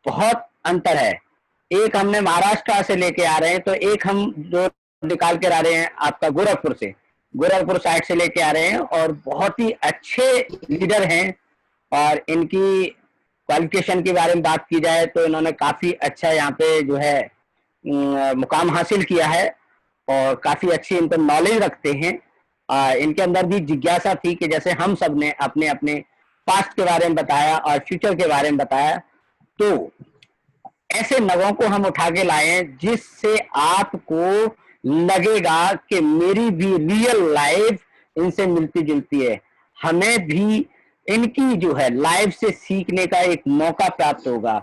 बहुत अंतर है। एक हमने महाराष्ट्र से लेके आ रहे हैं, तो एक हम जो निकाल कर आ रहे हैं आपका गोरखपुर से, गोरखपुर साइड से लेके आ रहे हैं, और बहुत ही अच्छे लीडर हैं। और इनकी क्वालिफिकेशन के बारे में बात की जाए तो इन्होंने काफी अच्छा यहाँ पे जो है मुकाम हासिल किया है, और काफी अच्छी इनको नॉलेज रखते हैं। इनके अंदर भी जिज्ञासा थी कि जैसे हम सब ने अपने अपने पास्ट के बारे में बताया और फ्यूचर के बारे में बताया, तो ऐसे नगों को हम उठा के लाए जिससे आपको लगेगा कि मेरी भी रियल लाइफ इनसे मिलती जुलती है, हमें भी इनकी जो है लाइफ से सीखने का एक मौका प्राप्त होगा।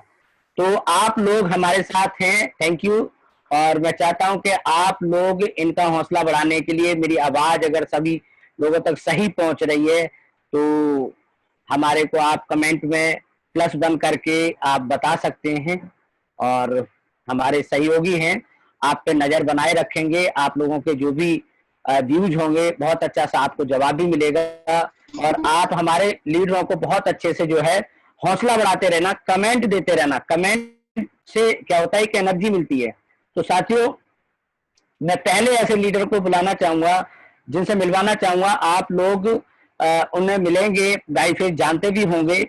तो आप लोग हमारे साथ हैं, थैंक यू। और मैं चाहता हूं कि आप लोग इनका हौसला बढ़ाने के लिए, मेरी आवाज अगर सभी लोगों तक सही पहुंच रही है तो हमारे को आप कमेंट में +1 करके आप बता सकते हैं, और हमारे सहयोगी हैं आप पे नजर बनाए रखेंगे। आप लोगों के जो भी व्यूज होंगे बहुत अच्छा सा आपको जवाब भी मिलेगा, और आप हमारे लीडरों को बहुत अच्छे से जो है हौसला बढ़ाते रहना, कमेंट देते रहना। कमेंट से क्या होता है कि एनर्जी मिलती है। तो साथियों, मैं पहले ऐसे लीडर को बुलाना चाहूंगा, जिनसे मिलवाना चाहूंगा। आप लोग उन्हें मिलेंगे, गाई फेस जानते भी होंगे,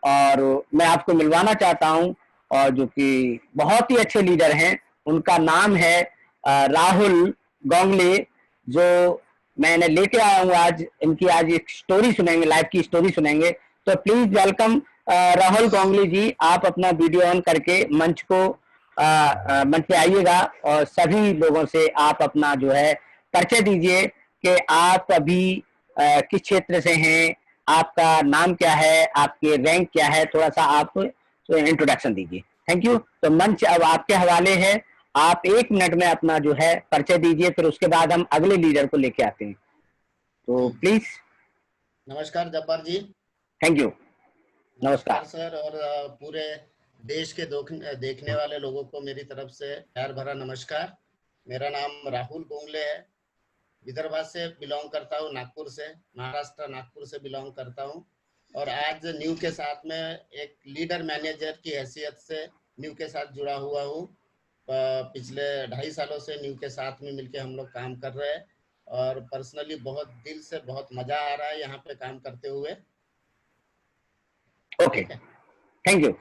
और मैं आपको मिलवाना चाहता हूं, और जो कि बहुत ही अच्छे लीडर हैं। उनका नाम है राहुल गोंगले, जो मैंने लेके आया हूँ आज। इनकी आज एक स्टोरी सुनेंगे, लाइफ की स्टोरी सुनेंगे। तो प्लीज वेलकम राहुल गोंगले जी। आप अपना वीडियो ऑन करके मंच पे आइएगा, और सभी लोगों से आप अपना जो है परिचय दीजिए कि आप अभी किस क्षेत्र से हैं, आपका नाम क्या है, आपके रैंक क्या है, थोड़ा सा आप इंट्रोडक्शन दीजिए। Thank you. तो मंच अब आपके हवाले है। आप 1 मिनट में अपना जो है परिचय दीजिए, फिर उसके बाद हम अगले लीडर को लेके आते हैं। तो प्लीज। नमस्कार जब्बार जी। Thank you. नमस्कार सर, और पूरे देश के देखने वाले लोगों को मेरी तरफ से प्यार भरा नमस्कार। मेरा नाम राहुल गोंगले है, विदर्भ से बिलोंग करता हूँ, नागपुर से, महाराष्ट्र नागपुर से बिलोंग करता हूँ। और आज न्यू के साथ में एक लीडर मैनेजर की हैसियत से न्यू के साथ जुड़ा हुआ हूँ। पिछले 2.5 सालों से न्यू के साथ में मिलके हम लोग काम कर रहे हैं, और पर्सनली बहुत दिल से बहुत मजा आ रहा है यहाँ पे काम करते हुए। Okay, thank you.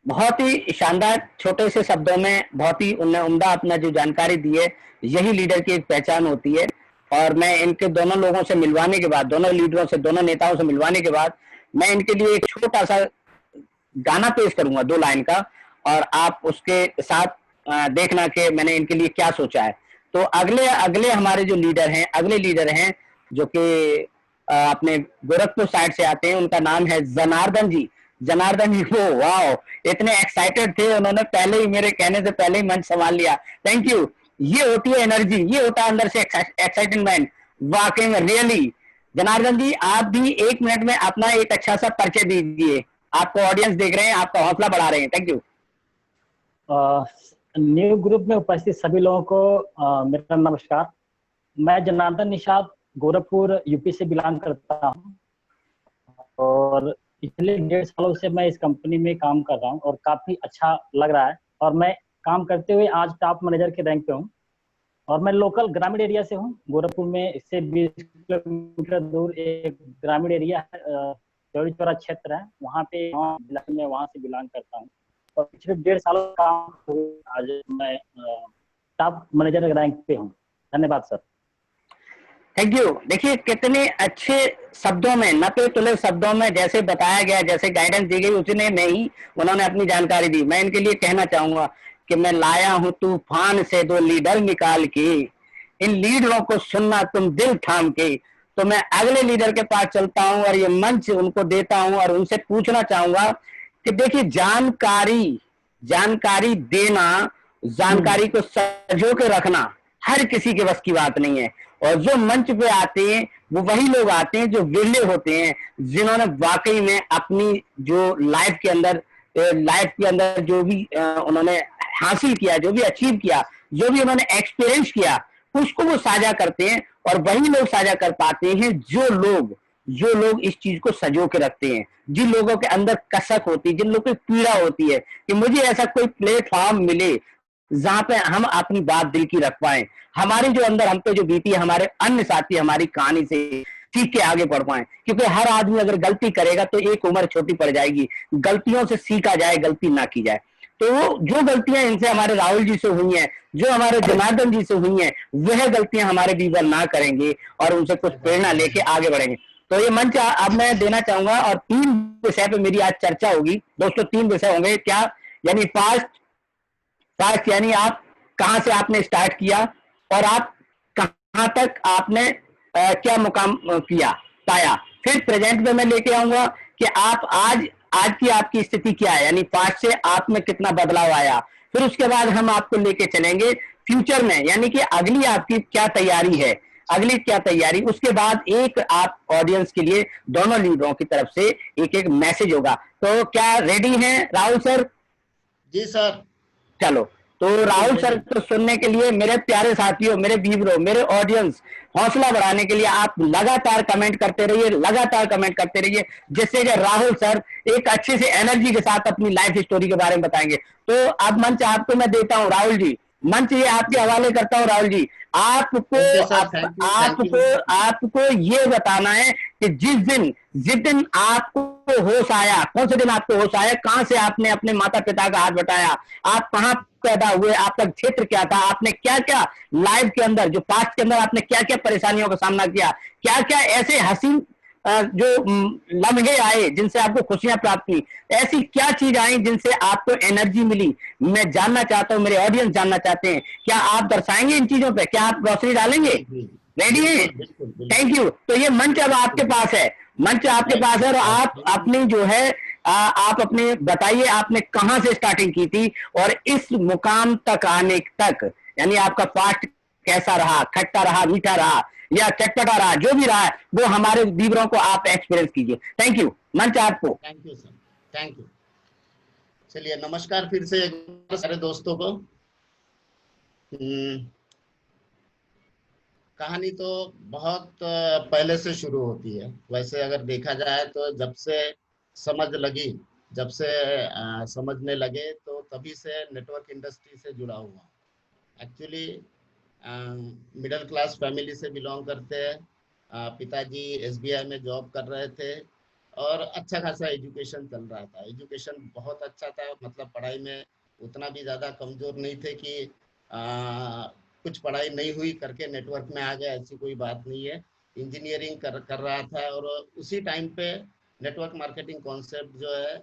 बहुत ही शानदार, छोटे से शब्दों में बहुत ही उम्दा अपना जो जानकारी दी है, यही लीडर की एक पहचान होती है। और मैं इनके दोनों लोगों से मिलवाने के बाद, दोनों लीडरों से, दोनों नेताओं से मिलवाने के बाद, मैं इनके लिए एक छोटा सा गाना पेश करूंगा 2 लाइन का, और आप उसके साथ देखना कि मैंने इनके लिए क्या सोचा है। तो अगले हमारे जो लीडर हैं, अगले लीडर हैं जो कि अपने गोरखपुर साइड से आते हैं। उनका नाम है जनार्दन जी। जनार्दन जी, वो वाओ, इतने एक्साइटेड थे, उन्होंने पहले ही मेरे कहने से पहले ही मंच संभाल लिया। Thank you. ये होती है एनर्जी, ये होता है अंदर से एक्साइटमेंट, वाकई में रियली। जनार्दन जी, आप भी 1 मिनट में अपना एक अच्छा सा परिचय दीजिए। आपको ऑडियंस देख रहे हैं, आपका हौसला बढ़ा रहे हैं। Thank you. न्यू ग्रुप में उपस्थित सभी लोगों को मेरा नमस्कार। मैं जनार्दन निषाद, गोरखपुर यूपी से बिलोंग करता हूँ, और पिछले 1.5 सालों से मैं इस कंपनी में काम कर रहा हूँ, और काफी अच्छा लग रहा है। और मैं काम करते हुए आज टॉप मैनेजर के रैंक पे हूँ, और मैं लोकल ग्रामीण एरिया से हूँ। गोरखपुर में इससे 20 किलोमीटर दूर एक ग्रामीण एरिया है, चौरी चौरा क्षेत्र है, वहाँ पे मैं वहाँ से बिलोंग करता हूँ। और पिछले 1.5 सालों काम आज मैं टॉप मैनेजर रैंक पे हूँ। धन्यवाद सर। Thank you. देखिए कितने अच्छे शब्दों में, नपे तुले शब्दों में जैसे बताया गया, जैसे गाइडेंस दी गई, उसी में ही उन्होंने अपनी जानकारी दी। मैं इनके लिए कहना चाहूंगा कि मैं लाया हूं तूफान से 2 लीडर निकाल के, इन लीडरों को सुनना तुम दिल थाम के। तो मैं अगले लीडर के पास चलता हूं, और ये मंच उनको देता हूं, और उनसे पूछना चाहूंगा कि देखिए, जानकारी देना, जानकारी को सजो के रखना हर किसी के बस की बात नहीं है। और जो मंच पे आते हैं वो वही लोग आते हैं जो विरले होते हैं, जिन्होंने वाकई में अपनी जो लाइफ के अंदर जो भी उन्होंने हासिल किया, जो भी अचीव किया, जो भी उन्होंने एक्सपीरियंस किया, उसको वो साझा करते हैं। और वही लोग साझा कर पाते हैं जो लोग जो लोग इस चीज को सजो के रखते हैं, जिन लोगों के अंदर कसक होती है, जिन लोगों की पीड़ा होती है कि मुझे ऐसा कोई प्लेटफॉर्म मिले जहां पे हम अपनी बात दिल की रख पाए, हमारी जो अंदर हम पे जो बीती है, हमारे अन्य साथी हमारी कहानी से सीख के आगे बढ़ पाए। क्योंकि हर आदमी अगर गलती करेगा तो एक उम्र छोटी पड़ जाएगी, गलतियों से सीखा जाए, गलती ना की जाए। तो जो गलतियां इनसे हमारे राहुल जी से हुई हैं, जो हमारे जनार्दन जी से हुई हैं, वह गलतियां हमारे बीवर ना करेंगे और उनसे कुछ प्रेरणा लेके आगे बढ़ेंगे। तो ये मंच अब मैं देना चाहूंगा और 3 विषय पे मेरी आज चर्चा होगी दोस्तों। 3 विषय होंगे, क्या यानी फास्ट, फास्ट यानी आप कहां से आपने स्टार्ट किया और आप कहां तक आपने क्या मुकाम किया पाया। फिर प्रेजेंट में मैं लेके आऊंगा कि आप आज आज की आपकी स्थिति क्या है, यानी पास्ट से आप में कितना बदलाव आया। फिर उसके बाद हम आपको लेके चलेंगे फ्यूचर में, यानी कि अगली आपकी क्या तैयारी है, अगली क्या तैयारी। उसके बाद एक आप ऑडियंस के लिए दोनों लीडरों की तरफ से एक एक मैसेज होगा। तो क्या रेडी हैं राहुल सर? जी सर। चलो, तो राहुल सर रेडी। को सुनने के लिए मेरे प्यारे साथियों, मेरे व्यूअरों, मेरे ऑडियंस, हौसला बढ़ाने के लिए आप लगातार कमेंट करते रहिए, लगातार कमेंट करते रहिए, जिससे कि राहुल सर एक अच्छी सी एनर्जी के साथ अपनी लाइफ स्टोरी के बारे में बताएंगे। तो अब मंच आपको मैं देता हूं राहुल जी, मंच ये आपके हवाले करता हूं राहुल जी। आपको ओके सर, आप, थैंक यू, थैंक यू। आपको आपको ये बताना है कि जिस दिन आपको होश आया, कौन से दिन आपको होश आया, कहां से आपने अपने माता पिता का हाथ बटाया, आप कहां पैदा हुए, आपका क्षेत्र क्या था, आपने क्या क्या लाइफ के अंदर, जो पास्ट के अंदर आपने क्या क्या परेशानियों का सामना किया, क्या क्या ऐसे हसीन जो लम्हे आए जिनसे आपको खुशियां प्राप्त हुई, ऐसी क्या चीज आई जिनसे आपको एनर्जी मिली। मैं जानना चाहता हूं, मेरे ऑडियंस जानना चाहते हैं, क्या आप दर्शाएंगे इन चीजों पे, क्या आप रोशनी डालेंगे? जी जी। रेडी है? बिल्कुल बिल्कुल थैंक बिल्कुल। यू। तो ये मंच अब आपके पास है, मंच आपके थैंक पास यू है, और सर, आप थैंक यू। अपनी जो है आप अपने बताइए आपने कहां से स्टार्टिंग की थी और इस मुकाम तक आने तक, यानी आपका पास्ट कैसा रहा, खट्टा रहा, मीठा रहा या चटपटा रहा, जो भी रहा वो हमारे व्यूअरों को आप एक्सपीरियंस कीजिए। थैंक यू, मंच आपको। Thank you sir, thank you. चलिए, नमस्कार फिर से एक बार सारे दोस्तों को। कहानी तो बहुत पहले से शुरू होती है। वैसे अगर देखा जाए तो जब से समझ लगी, जब से समझने लगे, तो तभी से नेटवर्क इंडस्ट्री से जुड़ा हुआ। एक्चुअली मिडिल क्लास फैमिली से बिलोंग करते हैं। पिताजी एसबीआई में जॉब कर रहे थे और अच्छा खासा एजुकेशन चल रहा था। एजुकेशन बहुत अच्छा था, मतलब पढ़ाई में उतना भी ज़्यादा कमज़ोर नहीं थे कि कुछ पढ़ाई नहीं हुई करके नेटवर्क में आ गया, ऐसी कोई बात नहीं है। इंजीनियरिंग कर रहा था और उसी टाइम पे नेटवर्क मार्केटिंग कॉन्सेप्ट जो है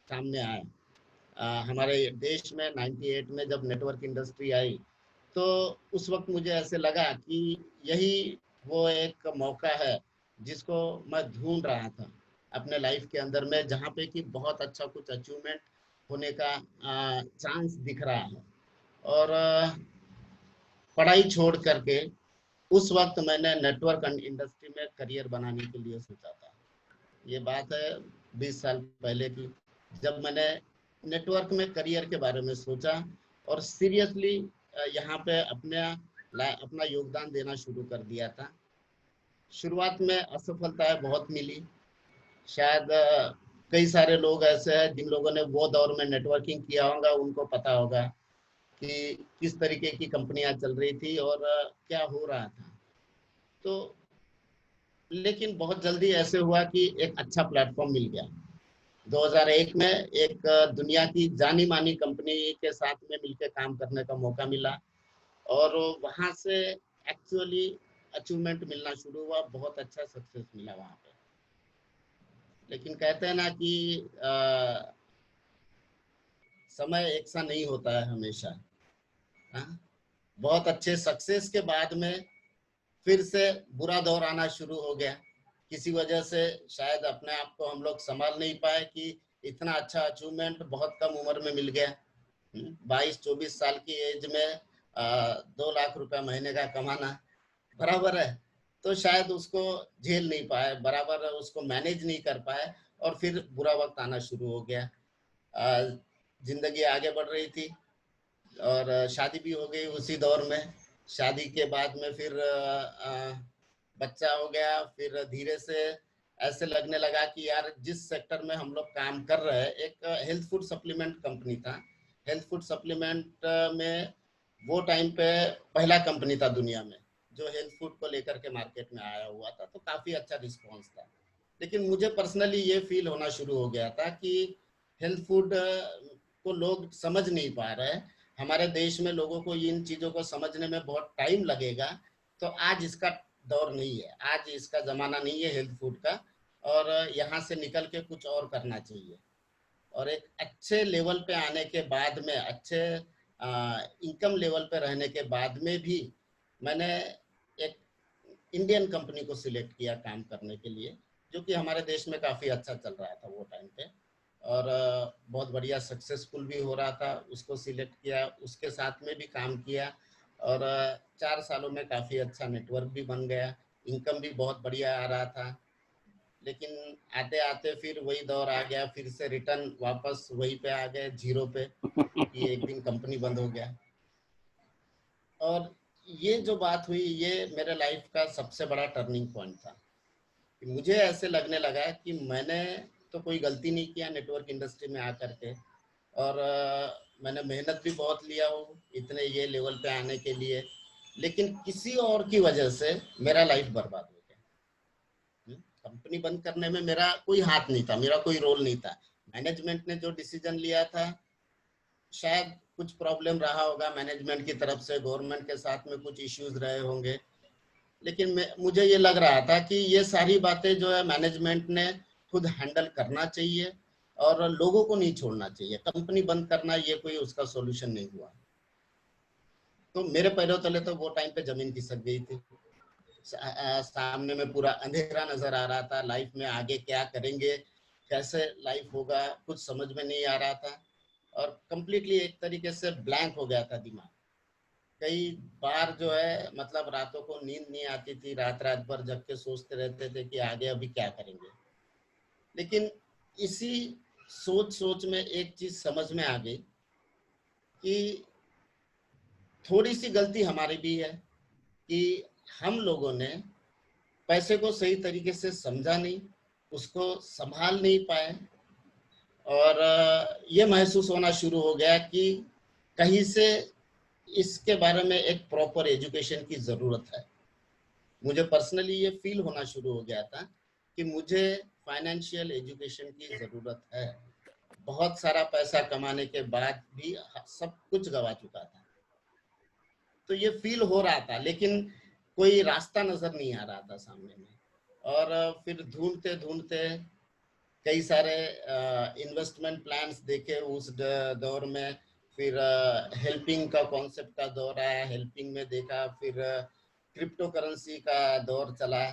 सामने आया। हमारे देश में 98 में जब नेटवर्क इंडस्ट्री आई, तो उस वक्त मुझे ऐसे लगा कि यही वो एक मौका है जिसको मैं ढूंढ रहा था अपने लाइफ के अंदर में, जहाँ पे कि बहुत अच्छा कुछ अचीवमेंट होने का चांस दिख रहा है। और पढ़ाई छोड़ करके उस वक्त मैंने नेटवर्क इंडस्ट्री में करियर बनाने के लिए सोचा था। ये बात है 20 साल पहले की, जब मैंने नेटवर्क में करियर के बारे में सोचा और सीरियसली यहाँ पे अपना योगदान देना शुरू कर दिया था। शुरुआत में असफलताएं बहुत मिली। शायद कई सारे लोग ऐसे हैं जिन लोगों ने वो दौर में नेटवर्किंग किया होगा, उनको पता होगा कि किस तरीके की कंपनियां चल रही थी और क्या हो रहा था। तो लेकिन बहुत जल्दी ऐसे हुआ कि एक अच्छा प्लेटफॉर्म मिल गया। 2001 में एक दुनिया की जानी मानी कंपनी के साथ में मिलकर काम करने का मौका मिला और वहां से एक्चुअली अचीवमेंट मिलना शुरू हुआ, बहुत अच्छा सक्सेस मिला वहां पे। लेकिन कहते हैं ना कि समय एक सा नहीं होता है हमेशा। हाँ? बहुत अच्छे सक्सेस के बाद में फिर से बुरा दौर आना शुरू हो गया। किसी वजह से शायद अपने आप को हम लोग संभाल नहीं पाए कि इतना अच्छा अचीवमेंट बहुत कम उम्र में मिल गया। 22-24 साल की एज में 2 लाख रुपए महीने का कमाना, बराबर है। तो शायद उसको झेल नहीं पाए, बराबर उसको मैनेज नहीं कर पाए और फिर बुरा वक्त आना शुरू हो गया। जिंदगी आगे बढ़ रही थी और शादी भी हो गई उसी दौर में। शादी के बाद में फिर बच्चा हो गया, फिर धीरे से ऐसे लगने लगा कि यार जिस सेक्टर में हम लोग काम कर रहे हैं, एक हेल्थ फूड सप्लीमेंट कंपनी था। हेल्थ फूड सप्लीमेंट में वो टाइम पे पहला कंपनी था दुनिया में जो हेल्थ फूड को लेकर के मार्केट में आया हुआ था, तो काफी अच्छा रिस्पॉन्स था। लेकिन मुझे पर्सनली ये फील होना शुरू हो गया था कि हेल्थ फूड को लोग समझ नहीं पा रहे हैं। हमारे देश में लोगों को इन चीजों को समझने में बहुत टाइम लगेगा, तो आज इसका दौर नहीं है, आज इसका जमाना नहीं है हेल्थ फूड का, और यहाँ से निकल के कुछ और करना चाहिए। और एक अच्छे लेवल पे आने के बाद में, अच्छे इनकम लेवल पे रहने के बाद में भी मैंने एक इंडियन कंपनी को सिलेक्ट किया काम करने के लिए, जो कि हमारे देश में काफ़ी अच्छा चल रहा था वो टाइम पे, और बहुत बढ़िया सक्सेसफुल भी हो रहा था। उसको सिलेक्ट किया, उसके साथ में भी काम किया, और 4 सालों में काफ़ी अच्छा नेटवर्क भी बन गया, इनकम भी बहुत बढ़िया आ रहा था। लेकिन आते आते फिर वही दौर आ गया, फिर से रिटर्न वापस वही पे आ गए, जीरो पे, कि एक दिन कंपनी बंद हो गया। और ये जो बात हुई, ये मेरे लाइफ का सबसे बड़ा टर्निंग पॉइंट था। कि मुझे ऐसे लगने लगा कि मैंने तो कोई गलती नहीं किया नेटवर्क इंडस्ट्री में आकर के, और मैंने मेहनत भी बहुत लिया हो इतने ये लेवल पे आने के लिए, लेकिन किसी और की वजह से मेरा लाइफ बर्बाद हो गया। कंपनी बंद करने में मेरा कोई हाथ नहीं था, मेरा कोई रोल नहीं था। मैनेजमेंट ने जो डिसीजन लिया था, शायद कुछ प्रॉब्लम रहा होगा मैनेजमेंट की तरफ से, गवर्नमेंट के साथ में कुछ इश्यूज रहे होंगे, लेकिन मुझे ये लग रहा था कि ये सारी बातें जो है मैनेजमेंट ने खुद हैंडल करना चाहिए, और लोगों को नहीं छोड़ना चाहिए। कंपनी बंद करना ये कोई उसका सॉल्यूशन नहीं हुआ। तो मेरे पैरों तले तो वो टाइम पे जमीन खिसक गई थी। सामने में पूरा अंधेरा नजर आ रहा था, लाइफ में आगे क्या करेंगे, कैसे लाइफ होगा, कुछ समझ में नहीं आ रहा था, और कंप्लीटली एक तरीके से ब्लैंक हो गया था दिमाग। कई बार जो है मतलब रातों को नींद नहीं आती थी, रात रात भर जग के सोचते रहते थे कि आगे अभी क्या करेंगे। लेकिन इसी सोच सोच में एक चीज समझ में आ गई कि थोड़ी सी गलती हमारी भी है कि हम लोगों ने पैसे को सही तरीके से समझा नहीं, उसको संभाल नहीं पाए, और ये महसूस होना शुरू हो गया कि कहीं से इसके बारे में एक प्रॉपर एजुकेशन की जरूरत है। मुझे पर्सनली ये फील होना शुरू हो गया था कि मुझे फाइनेंशियल एजुकेशन की जरूरत है। बहुत सारा पैसा कमाने के बाद भी सब कुछ गवा चुका था, तो ये फील हो रहा था, लेकिन कोई रास्ता नजर नहीं आ रहा था सामने में। और फिर ढूंढते ढूंढते कई सारे इन्वेस्टमेंट प्लान्स देखे उस दौर में। फिर हेल्पिंग का कॉन्सेप्ट का दौर आया, हेल्पिंग में देखा। फिर क्रिप्टो करेंसी का दौर चला,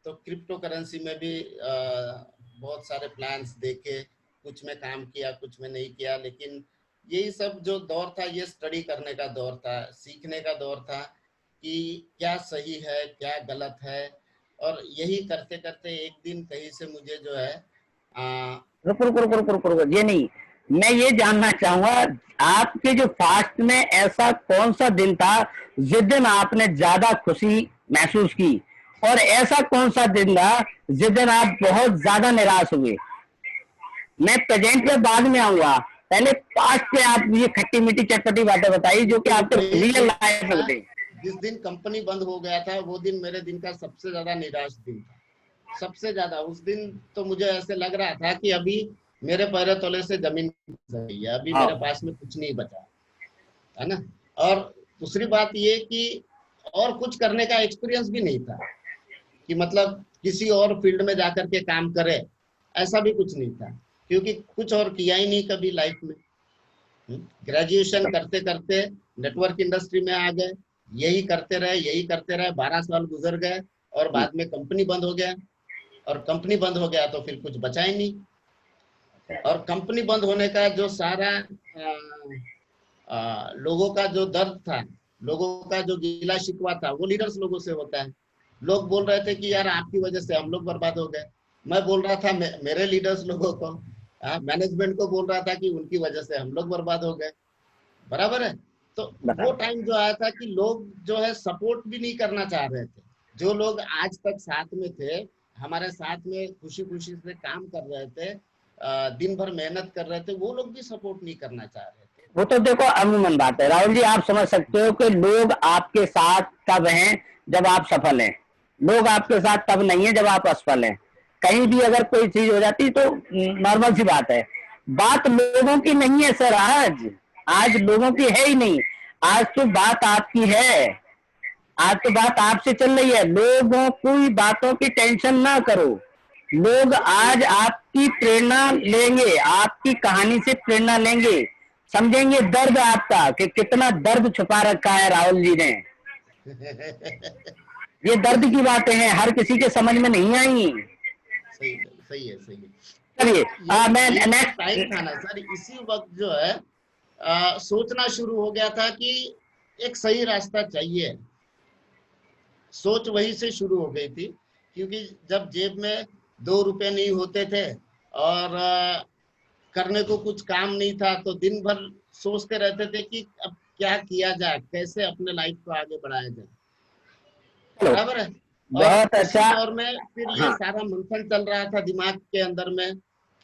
तो क्रिप्टो करेंसी में भी बहुत सारे प्लान्स देखे, कुछ में काम किया, कुछ में नहीं किया। लेकिन यही सब जो दौर था, ये स्टडी करने का दौर था, सीखने का दौर था कि क्या सही है क्या गलत है। और यही करते करते एक दिन कहीं से मुझे जो है रुको रुको रुको रुको रुको, ये नहीं, मैं ये जानना चाहूंगा आपके जो फास्ट में ऐसा कौन सा दिन था जिस दिन आपने ज्यादा खुशी महसूस की, और ऐसा कौन सा दिन था जिस दिन आप बहुत ज्यादा निराश हुए। मैं प्रेजेंट पे बाद में आऊंगा, पहले पास्ट पे आप ये खट्टी मीठी चटपटी बातें बताइए जो कि आपके रियल लाइफ में घटी। जिस दिन कंपनी बंद हो गया था वो दिन मेरे दिन का सबसे ज्यादा निराश दिन था, सबसे ज्यादा। उस दिन तो मुझे ऐसे लग रहा था कि अभी मेरे पैरों तले से जमीन गई है, अभी मेरे पास में कुछ नहीं बचा है ना। और दूसरी बात ये कि और कुछ करने का एक्सपीरियंस भी नहीं था, कि मतलब किसी और फील्ड में जाकर के काम करे, ऐसा भी कुछ नहीं था, क्योंकि कुछ और किया ही नहीं कभी लाइफ में। ग्रेजुएशन करते करते नेटवर्क इंडस्ट्री में आ गए, यही करते रहे 12 साल गुजर गए, और बाद में कंपनी बंद हो गया। और कंपनी बंद हो गया तो फिर कुछ बचा ही नहीं। और कंपनी बंद होने का जो सारा लोगों का जो दर्द था, लोगों का जो गिला शिकवा था, वो लीडर्स लोगों से होता है। लोग बोल रहे थे कि यार आपकी वजह से हम लोग बर्बाद हो गए। मैं बोल रहा था मेरे लीडर्स लोगों को, मैनेजमेंट को बोल रहा था कि उनकी वजह से हम लोग बर्बाद हो गए। बराबर है। तो वो टाइम जो आया था कि लोग जो है सपोर्ट भी नहीं करना चाह रहे थे, जो लोग आज तक साथ में थे, हमारे साथ में खुशी खुशी से काम कर रहे थे, दिन भर मेहनत कर रहे थे, वो लोग भी सपोर्ट नहीं करना चाह रहे थे। वो तो देखो अमूमन बात है राहुल जी, आप समझ सकते हो कि लोग आपके साथ तब हैं जब आप सफल हैं, लोग आपके साथ तब नहीं है जब आप असफल हैं। कहीं भी अगर कोई चीज हो जाती तो नॉर्मल सी बात है। बात लोगों की नहीं है सर, आज लोगों की है ही नहीं। आज तो बात आपकी है, आज तो बात आपसे चल रही है। लोगों की बातों की टेंशन ना करो, लोग आज आपकी प्रेरणा लेंगे, आपकी कहानी से प्रेरणा लेंगे, समझेंगे दर्द आपका कि कितना दर्द छुपा रखा है राहुल जी ने। ये दर्द की बातें हैं, हर किसी के समझ में नहीं आई। सही सही है, सही है। चलिए मैं ये नेक्स्ट टाइम था ना सर, इसी वक्त जो है सोचना शुरू हो गया था कि एक सही रास्ता चाहिए। सोच वही से शुरू हो गई थी, क्योंकि जब जेब में 2 रुपए नहीं होते थे और करने को कुछ काम नहीं था, तो दिन भर सोचते रहते थे कि अब क्या किया जाए, कैसे अपने लाइफ को आगे बढ़ाया जाए। बराबर है। और बहुत उसी अच्छा। दौर में फिर ये हाँ सारा मंथन चल रहा था दिमाग के अंदर में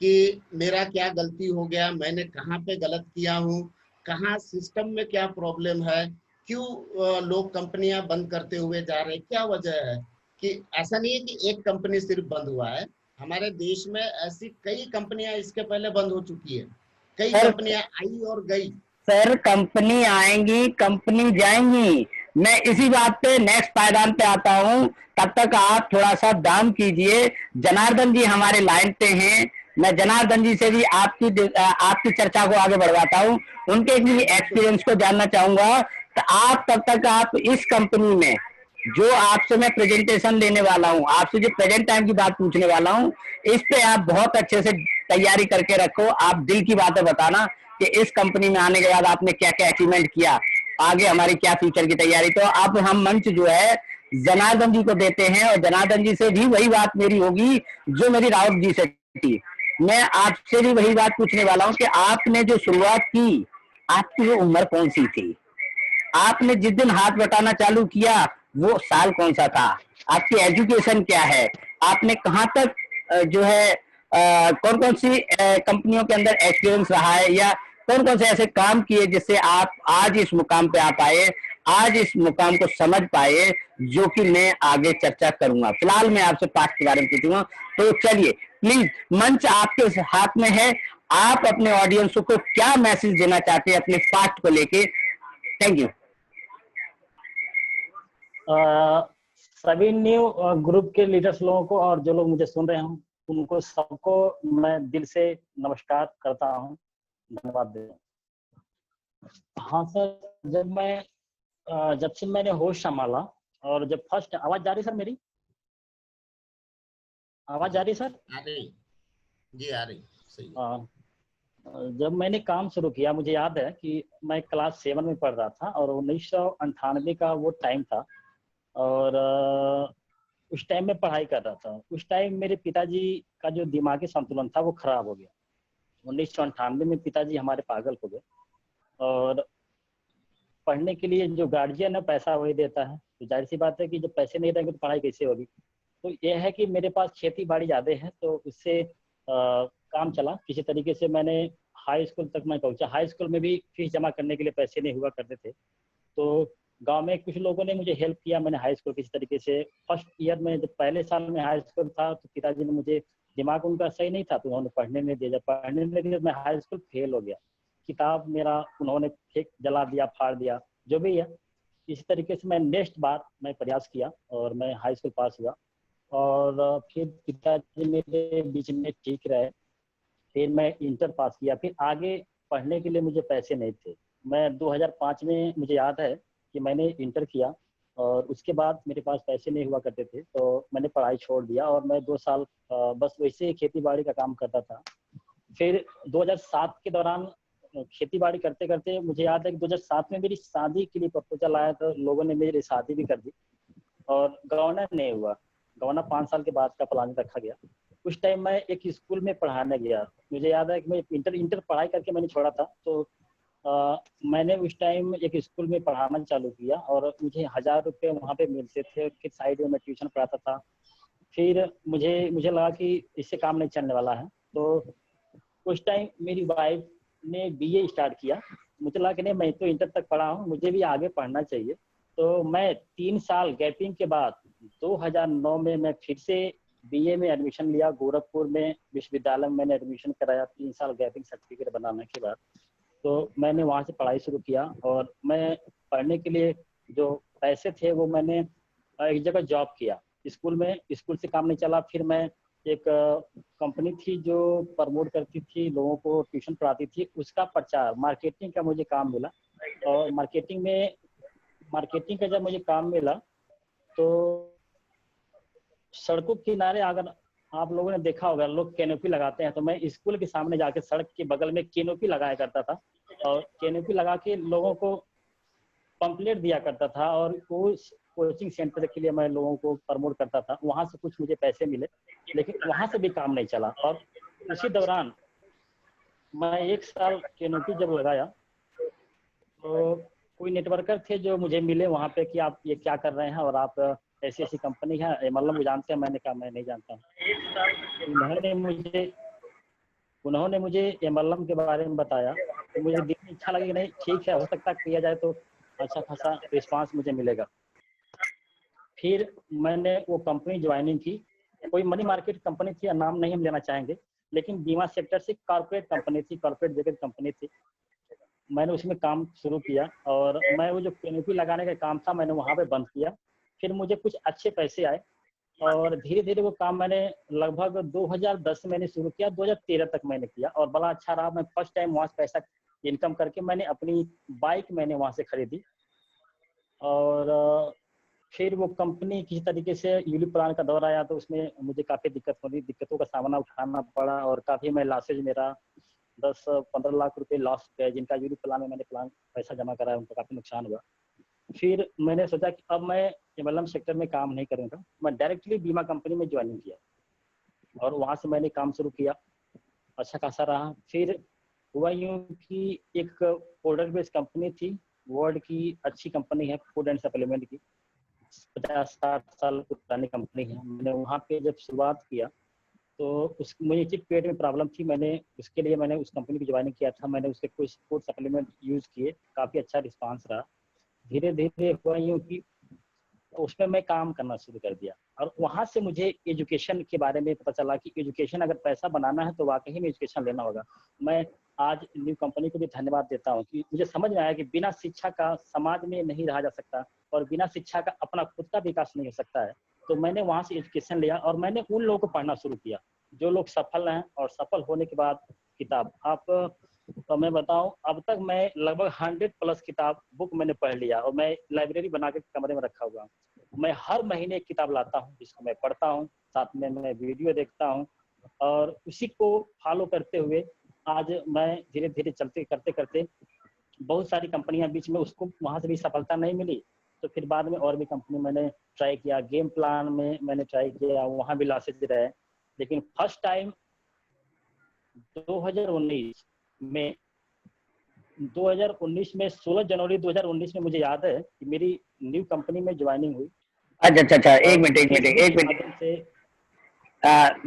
कि मेरा क्या गलती हो गया, मैंने कहाँ पे गलत किया हूँ, कहाँ सिस्टम में क्या प्रॉब्लम है, क्यों लोग कंपनियां बंद करते हुए जा रहे हैं, क्या वजह है। कि ऐसा नहीं है कि एक कंपनी सिर्फ बंद हुआ है, हमारे देश में ऐसी कई कंपनियां इसके पहले बंद हो चुकी है, कई सर, कंपनियां आई और गई। सर कंपनी आएंगी कंपनी जाएंगी। मैं इसी बात पे नेक्स्ट पायदान पे आता हूँ, तब तक आप थोड़ा सा दाम कीजिए। जनार्दन जी हमारे लाइन पे हैं, मैं जनार्दन जी से भी आपकी चर्चा को आगे बढ़वाता हूँ, उनके भी एक्सपीरियंस को जानना चाहूंगा। तो आप तब तक आप इस कंपनी में जो आपसे मैं प्रेजेंटेशन लेने वाला हूँ, आपसे जो प्रेजेंट टाइम की बात पूछने वाला हूँ, इस पे आप बहुत अच्छे से तैयारी करके रखो। आप दिल की बातें बताना कि इस कंपनी में आने के बाद आपने क्या क्या अचीवमेंट किया, आगे हमारी क्या फ्यूचर की तैयारी। तो अब हम मंच जो है जनार्दन जी को देते हैं, और जनार्दन जी से भी वही बात मेरी होगी जो मेरी राउत जी से थी। मैं आपसे भी वही बात पूछने वाला हूँ कि आपने जो शुरुआत की, आपकी वो उम्र कौन सी थी, आपने जिस दिन हाथ बटाना चालू किया वो साल कौन सा था, आपकी एजुकेशन क्या है, आपने कहाँ तक जो है कौन कौन सी कंपनियों के अंदर एक्सपीरियंस रहा है, या कौन कौन से ऐसे काम किए जिससे आप आज इस मुकाम पे आ पाए, आज इस मुकाम को समझ पाए, जो कि मैं आगे चर्चा करूंगा। फिलहाल मैं आपसे पास्ट के बारे में पूछूंगा। तो चलिए प्लीज, मंच आपके हाथ में है, आप अपने ऑडियंस को क्या मैसेज देना चाहते हैं अपने पास्ट को लेके। Thank you. सभी न्यू ग्रुप के लीडर्स लोगों को और जो लोग मुझे सुन रहे हैं उनको सबको मैं दिल से नमस्कार करता हूं, धन्यवाद देता हूं। हाँ सर, जब से मैंने होश संभाला और जब फर्स्ट आवाज जा रही सर, मेरी आवाज जा रही सर? आ रही जी, आ रही। सही है। जब मैंने काम शुरू किया, मुझे याद है कि मैं क्लास 7 में पढ़ रहा था और 1998 का वो टाइम था, और उस टाइम में पढ़ाई कर रहा था। उस टाइम मेरे पिताजी का जो दिमागी संतुलन था वो खराब हो गया। 1998 में पिताजी हमारे पागल हो गए, और पढ़ने के लिए जो गार्जियन है पैसा वही देता है, तो जाहिर सी बात है कि जब पैसे नहीं रहेंगे तो पढ़ाई कैसे होगी। तो यह है कि मेरे पास खेती बाड़ी ज़्यादा है, तो उससे काम चला किसी तरीके से। मैंने हाई स्कूल तक मैं पहुंचा। हाई स्कूल में भी फीस जमा करने के लिए पैसे नहीं हुआ करते थे, तो गांव में कुछ लोगों ने मुझे हेल्प किया। मैंने हाई स्कूल किसी तरीके से फर्स्ट ईयर में, जब पहले साल में हाई स्कूल था, तो पिताजी ने मुझे, दिमाग उनका सही नहीं था तो उन्होंने पढ़ने नहीं दिया। जब पढ़ने नहीं दिया मैं हाई स्कूल फेल हो गया, किताब मेरा उन्होंने फेंक जला दिया, फाड़ दिया, जो भी है। इसी तरीके से मैं नेक्स्ट बार मैं प्रयास किया और मैं हाई स्कूल पास हुआ, और फिर पिताजी मेरे बीच में ठीक रहे। फिर मैं इंटर पास किया। फिर आगे पढ़ने के लिए मुझे पैसे नहीं थे। मैं 2005 में, मुझे याद है कि मैंने इंटर किया, और उसके बाद मेरे पास पैसे नहीं हुआ करते थे, तो मैंने पढ़ाई छोड़ दिया और मैं 2 साल बस वैसे ही खेती बाड़ी का काम करता था। फिर 2007 के दौरान खेती बाड़ी करते करते मुझे याद है कि 2007 में मेरी शादी के लिए प्रपोजल आया, तो लोगों ने मेरी शादी भी कर दी, और गवर्नर नहीं हुआ। गवर्नर 5 साल के बाद का प्लान रखा गया। उस टाइम मैं एक स्कूल में पढ़ाने गया। मुझे याद है कि मैं इंटर पढ़ाई करके मैंने छोड़ा था, तो मैंने उस टाइम एक स्कूल में पढ़ाना चालू किया और मुझे 1000 रुपये वहाँ पे मिलते थे। फिर साइड में मैं ट्यूशन पढ़ाता था। फिर मुझे लगा कि इससे काम नहीं चलने वाला है, तो उस टाइम मेरी वाइफ ने बीए स्टार्ट किया। मुझे लगा कि नहीं, मैं तो इंटर तक पढ़ा हूँ, मुझे भी आगे पढ़ना चाहिए। तो मैं 3 साल गैपिंग के बाद 2009 में मैं फिर से बीए में एडमिशन लिया। गोरखपुर में विश्वविद्यालय में मैंने एडमिशन कराया 3 साल गैपिंग सर्टिफिकेट बनाने के बाद। तो मैंने वहाँ से पढ़ाई शुरू किया और मैं पढ़ने के लिए जो पैसे थे वो मैंने एक जगह जॉब किया स्कूल में। स्कूल से काम नहीं चला, फिर मैं एक कंपनी थी जो प्रमोट करती थी, लोगों को ट्यूशन पढ़ाती थी, उसका प्रचार मार्केटिंग का मुझे काम मिला। और मार्केटिंग का जब मुझे काम मिला तो सड़कों के किनारे अगर आप लोगों ने देखा होगा, लोग कैनोपी लगाते हैं, तो मैं स्कूल के सामने जाके सड़क के बगल में कैनोपी लगाया करता था और कैनोपी लगा के लोगों को पंपलेट दिया करता था और उस कोचिंग सेंटर के लिए मैं लोगों को प्रमोट करता था। वहां से कुछ मुझे पैसे मिले, लेकिन वहां से भी काम नहीं चला। और उसी दौरान मैं 1 साल कैनोपी जब लगाया तो कोई नेटवर्कर थे जो मुझे मिले वहां पे कि आप ये क्या कर रहे हैं और आप ऐसी ऐसी कंपनी है एमएलएम जानते हैं। मैंने कहा मैं नहीं जानता हूँ। उन्होंने मुझे एमएलएम के बारे में बताया तो मुझे दिल में इच्छा लगी, नहीं ठीक है, हो सकता है किया जाए तो अच्छा खासा रिस्पांस मुझे मिलेगा। फिर मैंने वो कंपनी ज्वाइनिंग की। कोई मनी मार्केट कंपनी थी, नाम नहीं हम लेना चाहेंगे, लेकिन बीमा सेक्टर से कॉर्पोरेट कंपनी थी, कॉर्पोरेट जगत कंपनी थी। मैंने उसमें काम शुरू किया और मैं वो जो कैनोपी लगाने का काम था मैंने वहाँ पे बंद किया। फिर मुझे कुछ अच्छे पैसे आए और धीरे धीरे वो काम मैंने लगभग 2010 में मैंने शुरू किया, 2013 तक मैंने किया और बड़ा अच्छा रहा। मैं फर्स्ट टाइम वहाँ से पैसा इनकम करके मैंने अपनी बाइक मैंने वहाँ से खरीदी और फिर वो कंपनी किसी तरीके से यूलिप प्लान का दौर आया तो उसमें मुझे काफ़ी दिक्कतों का सामना उठाना पड़ा और काफ़ी मैं लॉसेज, मेरा 10-15 लाख रुपए लॉस गए। जिनका यूलिप प्लान में मैंने पैसा जमा कराया उनका काफ़ी नुकसान हुआ। फिर मैंने सोचा कि अब मैं एमएलएम सेक्टर में काम नहीं करूँगा, मैं डायरेक्टली बीमा कंपनी में ज्वाइनिंग किया और वहाँ से मैंने काम शुरू किया, अच्छा खासा रहा। फिर हुआ यूँ कि एक प्रोडक्ट बेस्ड कंपनी थी, वर्ल्ड की अच्छी कंपनी है फूड एंड सप्लीमेंट की, 50-60 साल पुरानी कंपनी है। मैंने वहाँ पे जब शुरुआत किया तो मुझे पेट में प्रॉब्लम थी, उसके लिए मैंने उस कंपनी की ज्वाइनिंग किया था। मैंने उसके कुछ फूड सप्लीमेंट यूज़ किए, काफ़ी अच्छा रिस्पांस रहा। धीरे धीरे हुआ यूँ कि उसमें मैं काम करना शुरू कर दिया और वहाँ से मुझे एजुकेशन के बारे में पता चला कि एजुकेशन अगर पैसा बनाना है तो वाकई में एजुकेशन लेना होगा। मैं आज न्यू कंपनी को भी धन्यवाद देता हूँ कि मुझे समझ में आया कि बिना शिक्षा का समाज में नहीं रहा जा सकता और बिना शिक्षा का अपना खुद का विकास नहीं हो सकता है। तो मैंने वहाँ से एजुकेशन लिया और मैंने उन लोगों को पढ़ना शुरू किया जो लोग सफल हैं। और सफल होने के बाद किताब तो मैं बताऊं, अब तक मैं लगभग 100+ किताब बुक मैंने पढ़ लिया और मैं लाइब्रेरी बना के कमरे में रखा हुआ हूँ। मैं हर महीने एक किताब लाता हूँ जिसको मैं पढ़ता हूँ, साथ में मैं वीडियो देखता हूँ और उसी को फॉलो करते हुए आज मैं धीरे धीरे करते करते बहुत सारी कंपनियां बीच में, उसको वहां से भी सफलता नहीं मिली तो फिर बाद में और भी कंपनी मैंने ट्राई किया। गेम प्लान में मैंने ट्राई किया, वहां भी लॉसेज रहे। लेकिन फर्स्ट टाइम 2019 में 16 जनवरी 2019 में मुझे याद है कि मेरी न्यू कंपनी में ज्वाइनिंग हुई। अच्छा, एक मिनट से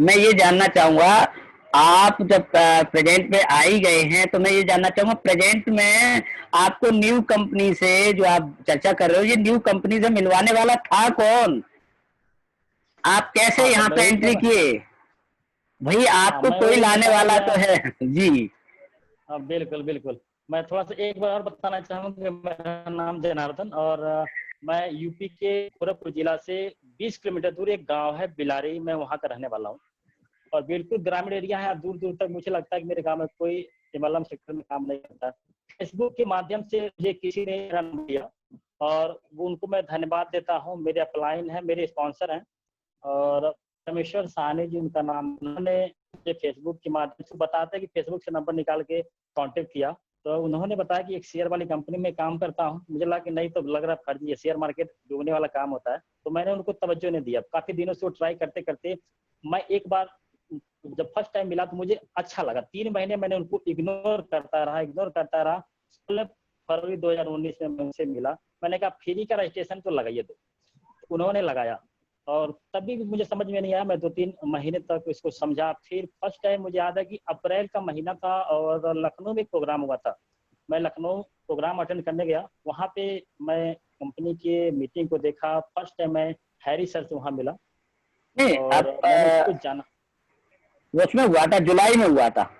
मैं ये जानना चाहूंगा, आप जब प्रेजेंट में आ ही गए हैं तो मैं ये जानना चाहूंगा प्रेजेंट में आपको न्यू कंपनी से जो आप चर्चा कर रहे हो, ये न्यू कंपनी से मिलवाने वाला था कौन? आप कैसे यहाँ पे एंट्री किए? भाई आपको कोई लाने वाला तो है जी। हाँ बिल्कुल बिल्कुल। मैं थोड़ा सा एक बार और बताना चाहूँगा, मेरा नाम जनार्दन और मैं यूपी के गोरखपुर जिला से 20 किलोमीटर दूर एक गांव है बिलारी, मैं वहाँ का रहने वाला हूँ और बिल्कुल ग्रामीण एरिया है। दूर दूर तक मुझे लगता है कि मेरे गांव में कोई एमएलएम सेक्टर में काम नहीं करता। फेसबुक के माध्यम से मुझे किसी ने रन दिया और उनको मैं धन्यवाद देता हूँ। मेरे अपलाइन है, मेरे स्पॉन्सर हैं और रमेश्वर साहनी जी उनका नाम, उन्होंने फेसबुक के माध्यम से बताते हैं कि फेसबुक से नंबर निकाल के कांटेक्ट किया तो उन्होंने बताया कि एक शेयर वाली कंपनी में काम करता हूं। मुझे लगा कि नहीं तो लग रहा फर्जी है, शेयर मार्केट डूबने वाला काम होता है। तो मैंने उनको तवज्जो नहीं दिया। काफी दिनों से वो ट्राई करते करते मैं एक बार जब फर्स्ट टाइम मिला तो मुझे अच्छा लगा। 3 महीने मैंने उनको इग्नोर करता रहा फरवरी 2019 में मैं उनसे मिला। मैंने कहा फ्री का रजिस्ट्रेशन तो लगाइए, तो उन्होंने लगाया और तभी भी मुझे समझ में नहीं आया। मैं 2-3 महीने तक इसको समझा। फिर फर्स्ट टाइम मुझे याद है कि अप्रैल का महीना था और लखनऊ में एक प्रोग्राम हुआ था। मैं लखनऊ प्रोग्राम अटेंड करने गया। वहाँ पे मैं कंपनी की मीटिंग को देखा। फर्स्ट टाइम मैं हैरी सर से वहाँ मिला नहीं, और अब मैंने उसको जाना। वो उसमें हुआ था, जुलाई में हुआ था।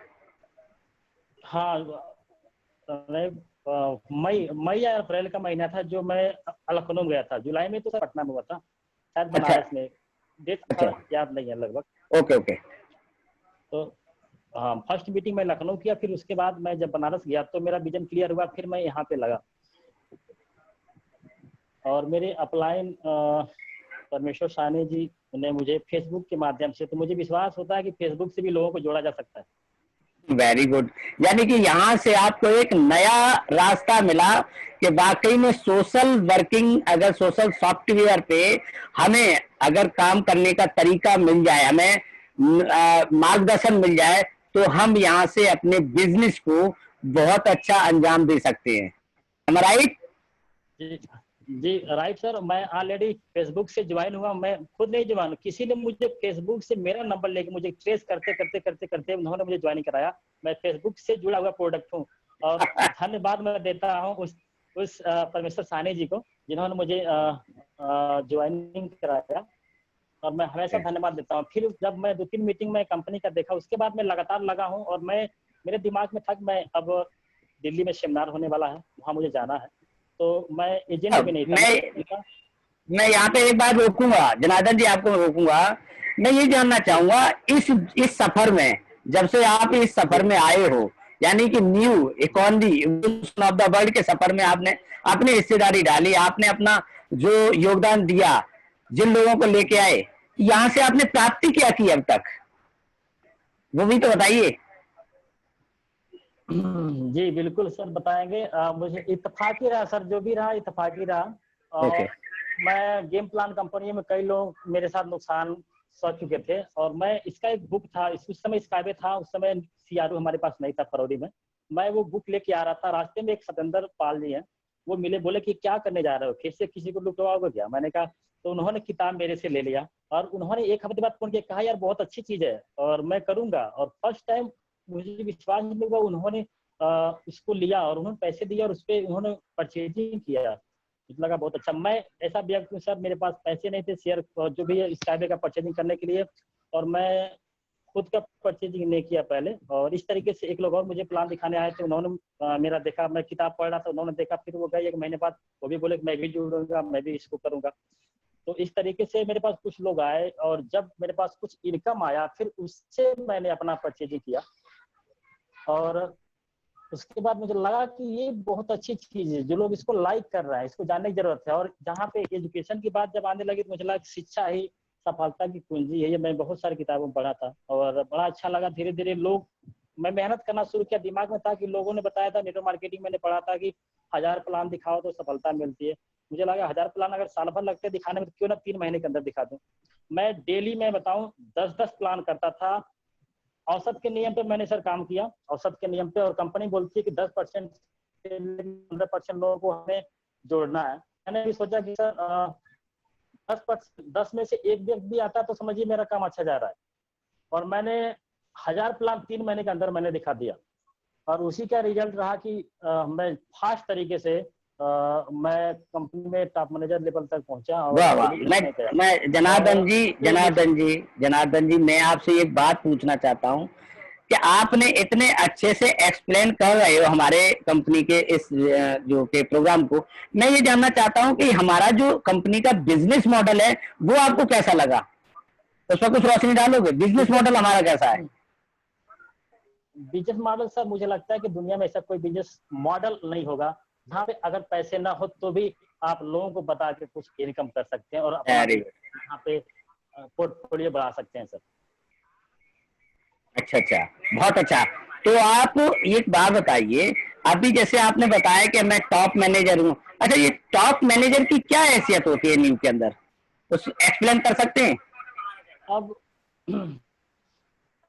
हाँ, मई या अप्रैल का महीना था जो मैं लखनऊ गया था। जुलाई में तो पटना में हुआ था, शायद अच्छा बनारस में। डेट अच्छा, याद नहीं है लगभग। Okay okay. तो हाँ, फर्स्ट मीटिंग मैं लखनऊ किया। फिर उसके बाद मैं जब बनारस गया तो मेरा विजन क्लियर हुआ। फिर मैं यहाँ पे लगा और मेरे अपलाइन परमेश्वर साहनी जी ने मुझे फेसबुक के माध्यम से, तो मुझे विश्वास होता है कि फेसबुक से भी लोगों को जोड़ा जा सकता है। Very good. यानी कि यहाँ से आपको एक नया रास्ता मिला कि वाकई में सोशल वर्किंग, अगर सोशल सॉफ्टवेयर पे हमें अगर काम करने का तरीका मिल जाए, हमें मार्गदर्शन मिल जाए, तो हम यहाँ से अपने बिजनेस को बहुत अच्छा अंजाम दे सकते हैं। Am I right? जी जी राइट सर। मैं ऑलरेडी फेसबुक से ज्वाइन हुआ। मैं खुद नहीं ज्वाइन, किसी ने मुझे फेसबुक से मेरा नंबर लेके मुझे ट्रेस करते करते करते करते उन्होंने मुझे ज्वाइन कराया। मैं फेसबुक से जुड़ा हुआ प्रोडक्ट हूँ और धन्यवाद मैं देता हूँ उस परमेश्वर साहनी जी को जिन्होंने मुझे ज्वाइनिंग कराया और मैं हमेशा धन्यवाद देता हूँ। फिर जब मैं 2-3 मीटिंग में कंपनी का देखा, उसके बाद मैं लगातार लगा हूँ और मेरे दिमाग में था कि मैं अब दिल्ली में सेमिनार होने वाला है, वहाँ मुझे जाना है। तो मैं एजेंट भी नहीं था। मैं यहाँ पे एक बार रोकूंगा जनार्दन जी, आपको रोकूंगा। मैं ये जानना चाहूंगा इस सफर में, जब से आप इस सफर में आए हो, यानी कि new economy of the world के सफर में आपने अपनी हिस्सेदारी डाली, आपने अपना जो योगदान दिया, जिन लोगों को लेके आए, यहाँ से आपने प्राप्ति क्या की अब तक, वो भी तो बताइए। जी बिल्कुल सर, बताएंगे। मुझे इत्तेफाकी रहा सर, जो भी रहा इत्तेफाकी रहा। और मैं गेम प्लान कंपनी में कई लोग मेरे साथ नुकसान सह चुके थे और मैं इसका एक बुक था, उस समय स्काईवे था, उस समय CRO हमारे पास नहीं था फरवरी में। मैं वो बुक लेके आ रहा था, रास्ते में एक सतेंद्र पाल जी हैं, वो मिले, बोले कि क्या करने जा रहे हो, फिर से किसी को लुटवाओगे क्या? मैंने कहा, तो उन्होंने किताब मेरे से ले लिया और उन्होंने 1 हफ्ते बाद फोन किया, कहा यार बहुत अच्छी चीज है और मैं करूंगा। और फर्स्ट टाइम मुझे विश्वास नहीं हुआ, उन्होंने उसको लिया और उन्होंने पैसे दिए और उस पर उन्होंने परचेजिंग किया। मुझे लगा बहुत अच्छा। मैं ऐसा व्यक्ति हूँ सर, मेरे पास पैसे नहीं थे शेयर जो भी है स्काईवे का परचेजिंग करने के लिए, और मैं खुद का परचेजिंग नहीं किया पहले। और इस तरीके से एक लोग और मुझे प्लान दिखाने आए थे, उन्होंने मेरा देखा, मैं किताब पढ़ रहा था, उन्होंने देखा, फिर वो गए 1 महीने बाद, वो भी बोले मैं भी जुड़ूंगा, मैं भी इसको करूंगा। तो इस तरीके से मेरे पास कुछ लोग आए और जब मेरे पास कुछ इनकम आया, फिर उससे मैंने अपना परचेजिंग किया। और उसके बाद मुझे लगा कि ये बहुत अच्छी चीज है, जो लोग इसको लाइक कर रहे हैं, इसको जानने की जरूरत है। और जहाँ पे एजुकेशन की बात जब आने लगी तो मुझे लगा शिक्षा ही सफलता की कुंजी है। ये मैं बहुत सारी किताबों में पढ़ा था और बड़ा अच्छा लगा। धीरे धीरे मैं मेहनत करना शुरू किया। दिमाग में था कि लोगों ने बताया था, नेटवर्क मार्केटिंग मैंने पढ़ा था कि 1000 प्लान दिखाओ तो सफलता मिलती है। मुझे लगा 1000 प्लान अगर साल भर लगते दिखाने में, तो क्यों ना 3 महीने के अंदर दिखा दूं। मैं डेली में बताऊं 10-10 प्लान करता था। औसत के नियम पे मैंने सर काम किया, औसत के नियम पे। और कंपनी बोलती है कि 10% से 15% लोगों को हमें जोड़ना है। मैंने भी सोचा कि सर 10 में से एक व्यक्ति भी आता तो समझिए मेरा काम अच्छा जा रहा है। और मैंने 1000 प्लान 3 महीने के अंदर मैंने दिखा दिया और उसी का रिजल्ट रहा कि मैं फास्ट तरीके से मैं कंपनी में टॉप मैनेजर लेवल तक पहुंचा। और वाह वाह। मैं जनार्दन जी मैं आपसे एक बात पूछना चाहता हूँ कि आपने इतने अच्छे से एक्सप्लेन कर रहे हो हमारे कंपनी के इस जो के प्रोग्राम को। मैं ये जानना चाहता हूँ कि हमारा जो कंपनी का बिजनेस मॉडल है वो आपको कैसा लगा, उस पर कुछ रोशनी डालोगे? बिजनेस मॉडल हमारा कैसा है? बिजनेस मॉडल सर, मुझे लगता है कि दुनिया में ऐसा कोई बिजनेस मॉडल नहीं होगा जहाँ पे अगर पैसे ना हो तो भी आप लोगों को बता के कुछ इनकम कर सकते हैं और अपना यहाँ पे पोर्टफोलियो बढ़ा सकते हैं सर। अच्छा अच्छा, बहुत अच्छा। तो आप एक बात बताइए, अभी जैसे आपने बताया कि मैं टॉप मैनेजर हूँ, अच्छा ये टॉप मैनेजर की क्या हैसियत होती है न्यू के अंदर, उस एक्सप्लेन कर सकते हैं? अब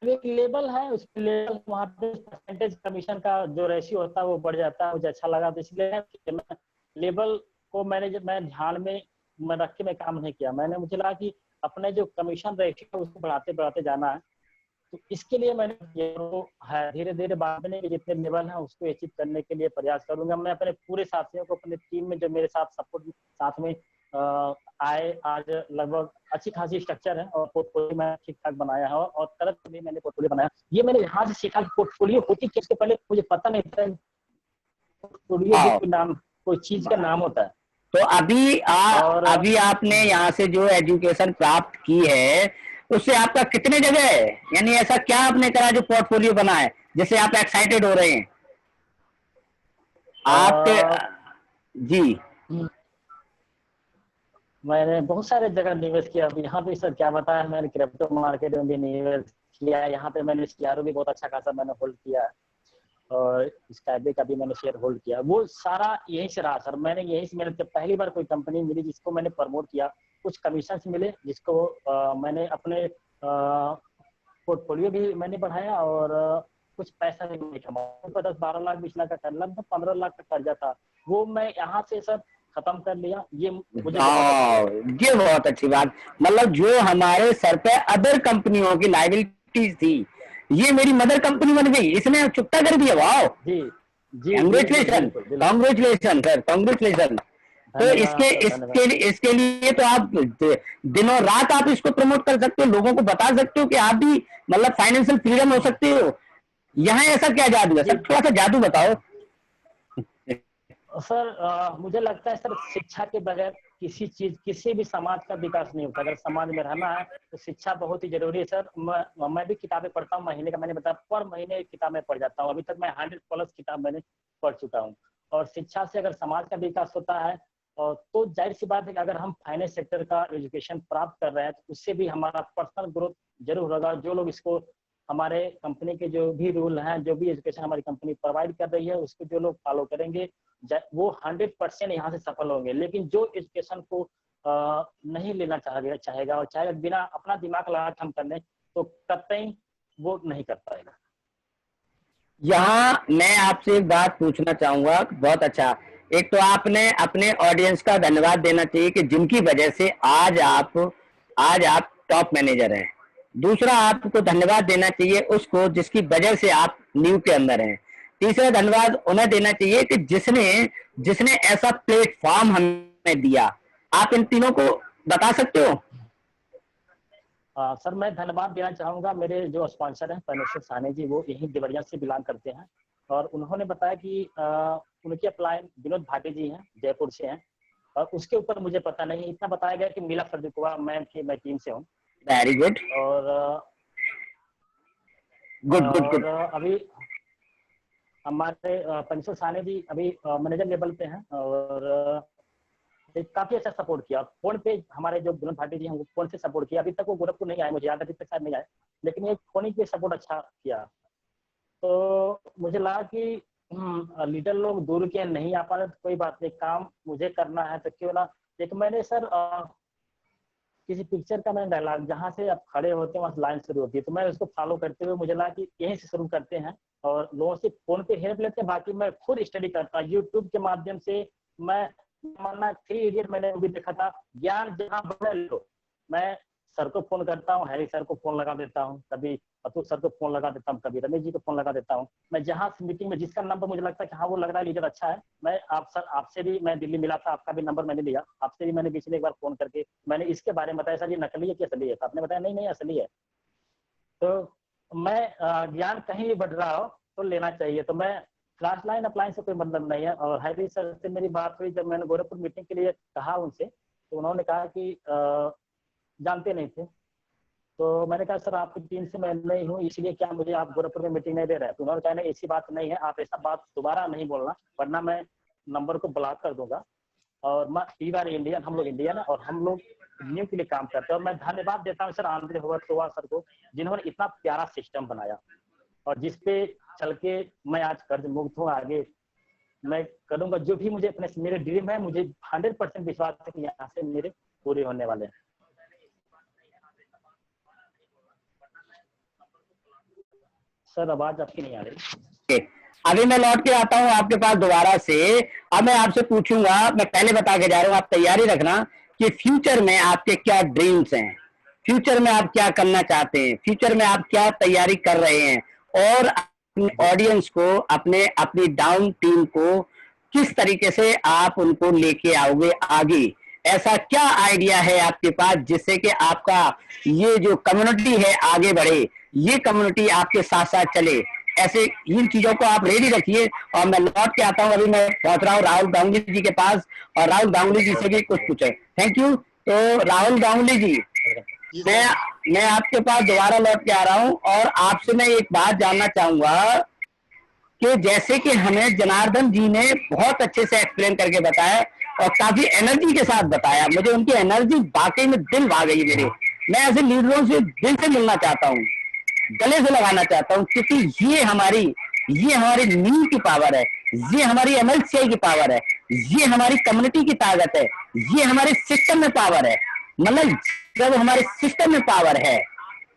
एक लेबल है, उस लेबल वहाँ पे परसेंटेज कमीशन का जो रेशियो होता है वो बढ़ जाता है, मुझे अच्छा लगा, तो इसलिए मैं लेबल को मैं ध्यान में मैं रख के मैं काम नहीं किया। मुझे लगा कि अपने जो कमीशन रेशियो है उसको बढ़ाते बढ़ाते जाना है, तो इसके लिए मैंने धीरे धीरे बाद में जितने लेवल है उसको अचीव करने के लिए प्रयास करूंगा। मैं अपने पूरे साथियों को, अपने टीम में जो मेरे साथ सपोर्ट साथ में आए, आज लगभग अच्छी खासी स्ट्रक्चर है और पोर्टफोलियो मैं ठीक ठाक बनाया है, और तरह से भी मैंने पोर्टफोलियो बनाया। ये मैंने यहाँ से सीखा कि पोर्टफोलियो होती क्या, इसके पहले मुझे पता नहीं था पोर्टफोलियो भी कोई नाम, कोई चीज का नाम होता है। तो अभी आपने यहाँ से जो एजुकेशन प्राप्त की है उससे आपका कितने जगह है, यानी ऐसा क्या आपने करा जो पोर्टफोलियो बना है जिससे आप एक्साइटेड हो रहे हैं आपके? जी, मैंने बहुत सारे जगह निवेश किया। अभी यहाँ पे सर क्या बताया, मैंने क्रिप्टो मार्केट में भी निवेश किया, यहाँ पे मैंने शेयर भी बहुत अच्छा खासा मैंने होल्ड किया, और स्काईबे का भी मैंने शेयर होल्ड किया। वो सारा यहीं से रहा सर, मैंने यहीं से, मैंने पहली बार कोई कंपनी मिली जिसको मैंने प्रमोट किया, कुछ कमीशन मिले जिसको मैंने अपने पोर्टफोलियो भी मैंने बढ़ाया, और कुछ पैसा भी नहीं कमाया। 10-12 लाख 20 लाख का कर्जा था, 15 लाख का कर्जा था, वो मैं यहाँ से सब खत्म कर लिया। ये मुझे ये बहुत अच्छी बात, मतलब जो हमारे सर पे अदर कंपनियों की लाइबिलिटीज थी, ये मेरी मदर कंपनी बन गई, इसने चुकता कर दिया। वाह जी जी, कांग्रेचुलेशन, कांग्रेचुलेशन सर, कांग्रेचुलेशन। तो इसके लिए तो आप दिनों रात आप इसको प्रमोट कर सकते हो, लोगों को बता सकते हो कि आप भी मतलब फाइनेंशियल फ्रीडम हो सकते हो। यहाँ ऐसा क्या जादू है सर, थोड़ा सा जादू बताओ। सर मुझे लगता है सर, शिक्षा के बगैर किसी चीज, किसी भी समाज का विकास नहीं होता। अगर समाज में रहना है तो शिक्षा बहुत ही जरूरी है सर। मैं भी किताबें पढ़ता हूँ, महीने का मैंने बताया पर महीने किताबें पढ़ जाता हूँ। अभी तक मैं 100+ किताब मैंने पढ़ चुका हूँ। और शिक्षा से अगर समाज का विकास होता है, और तो जाहिर सी बात है कि अगर हम फाइनेंस सेक्टर का एजुकेशन प्राप्त कर रहे हैं तो उससे भी हमारा पर्सनल ग्रोथ जरूर होगा। जो लोग इसको, हमारे कंपनी के जो भी रूल हैं, जो भी एजुकेशन हमारी कंपनी प्रोवाइड कर रही है, उसको जो लोग फॉलो करेंगे वो 100% यहाँ से सफल होंगे। लेकिन जो एजुकेशन को नहीं लेना चाहेगा और चाहेगा बिना अपना दिमाग लगा के हम करने, तो कतई वो नहीं कर पाएगा। यहाँ मैं आपसे एक बात पूछना चाहूंगा, बहुत अच्छा, एक तो आपने अपने ऑडियंस का धन्यवाद देना चाहिए कि जिनकी वजह से आज आप टॉप मैनेजर हैं। दूसरा, आपको धन्यवाद देना चाहिए उसको जिसकी वजह से आप न्यू के अंदर हैं। तीसरा धन्यवाद उन्हें देना चाहिए कि जिसने ऐसा प्लेटफॉर्म हमें दिया। आप इन तीनों को बता सकते हो? सर मैं धन्यवाद देना चाहूंगा मेरे जो स्पॉन्सर हैं परमेश्वर साहनी जी, वो यही देवरिया से बिलोंग करते हैं, और उन्होंने बताया कि उनके अपलाइन विनोद भाटी जी हैं, जयपुर से हैं, और उसके ऊपर मुझे पता नहीं, इतना बताया गया कि मीला फर्दुकवा मैम की मैं टीम से हूँ। वेरी गुड, और गुड। अभी हमारे परमेश्वर साहनी जी अभी मैनेजर लेवल पे हैं, और काफी अच्छा सपोर्ट किया। फोन पे हमारे जो विनोद भाटी जी हैं वो फोन से सपोर्ट किया। अभी तक वो गोरखपुर नहीं आए, मुझे याद है अभी तक शायद नहीं आए, लेकिन ये फोन ही पे सपोर्ट अच्छा किया। तो मुझे लगा कि लीडर लोग दूर के नहीं आ पा रहे, तो कोई बात नहीं, काम मुझे करना है तो क्यों ना। एक मैंने सर किसी पिक्चर का मैंने डायलॉग, जहाँ से आप खड़े होते हैं वहाँ लाइन शुरू होती है, तो मैं उसको फॉलो करते हुए मुझे लगा कि यहीं से शुरू करते हैं, और लोगों से फोन पे हेल्प लेते हैं, बाकी मैं खुद स्टडी करता हूँ यूट्यूब के माध्यम से। मैं मानना 3 इडियट मैंने भी देखा था, ज्ञान जहाँ बदल लो। मैं सर को फोन करता हूँ, हैरी सर को फोन लगा देता हूँ, कभी अतुल सर को फोन लगा देता हूँ, कभी रमेश जी को फोन लगा देता हूँ। मैं जहाँ से मीटिंग में जिसका नंबर मुझे लगता है कि हाँ वो लग रहा है लीडर अच्छा है, मैं आपसे भी मैं दिल्ली मिला था, आपका भी नंबर मैंने लिया, आपसे भी मैंने बीच में एक बार फोन करके मैंने इसके बारे में बताया, सर ये नकली है कि असली है? आपने बताया नहीं असली है। तो मैं ज्ञान कहीं भी बढ़ रहा हो तो लेना चाहिए। तो मैं क्लास लाइन अप्लाइन से कोई मतलब नहीं है। और हैरी सर से मेरी बात हुई जब मैंने गोरखपुर मीटिंग के लिए कहा उनसे, तो उन्होंने कहा कि जानते नहीं थे। तो मैंने कहा सर आपकी टीम से मैं नहीं हूँ, इसलिए क्या मुझे आप गोरखपुर में मीटिंग नहीं दे रहे हैं? तो उन्होंने कहा नहीं ऐसी बात नहीं है, आप ऐसा बात दोबारा नहीं बोलना, वरना मैं नंबर को ब्लॉक कर दूंगा। और मैं इंडियन, हम लोग इंडियन है और हम लोग न्यू के लिए काम करते हैं। और मैं धन्यवाद देता हूँ सर आंध्र हुआ सर को, जिन्होंने इतना प्यारा सिस्टम बनाया और जिसपे चल के मैं आज कर्ज मुक्त हूँ। आगे मैं करूंगा जो भी मुझे अपने मेरे ड्रीम है, मुझे 100% विश्वास है कि यहाँ से मेरे पूरे होने वाले हैं। सर आवाज आपकी नहीं आ रही। अभी मैं लौट के आता हूँ आपके पास दोबारा से। अब मैं आपसे पूछूंगा, मैं पहले बता के जा रहा हूँ, आप तैयारी रखना कि फ्यूचर में आपके क्या ड्रीम्स हैं, फ्यूचर में आप क्या करना चाहते हैं, फ्यूचर में आप क्या तैयारी कर रहे हैं, और अपने ऑडियंस को, अपने अपनी डाउन टीम को किस तरीके से आप उनको लेके आओगे आगे। ऐसा क्या आइडिया है आपके पास जिससे कि आपका ये जो कम्युनिटी है आगे बढ़े, ये कम्युनिटी आपके साथ साथ चले। ऐसे इन चीजों को आप रेडी रखिए। और मैं लौट के आता हूं, अभी मैं पहुंच रहा हूं राहुल गांगुली जी के पास, और राहुल गांगुली जी से भी कुछ पूछे। Thank you. तो राहुल गांगुली जी, मैं आपके पास दोबारा लौट के आ रहा हूं, और आपसे मैं एक बात जानना चाहूंगा कि जैसे कि हमें जनार्दन जी ने बहुत अच्छे से एक्सप्लेन करके बताया और काफी एनर्जी के साथ बताया, मुझे उनकी एनर्जी वाकई में दिल भा गई मेरे। मैं ऐसे लीडरों से दिल से मिलना चाहता हूँ, गले से लगाना चाहता हूँ, क्योंकि ये हमारी नींव की पावर है, ये हमारी एमएलसीआई की पावर है, ये हमारी कम्युनिटी की ताकत है, ये हमारे सिस्टम में पावर है। मतलब जब हमारे सिस्टम में पावर है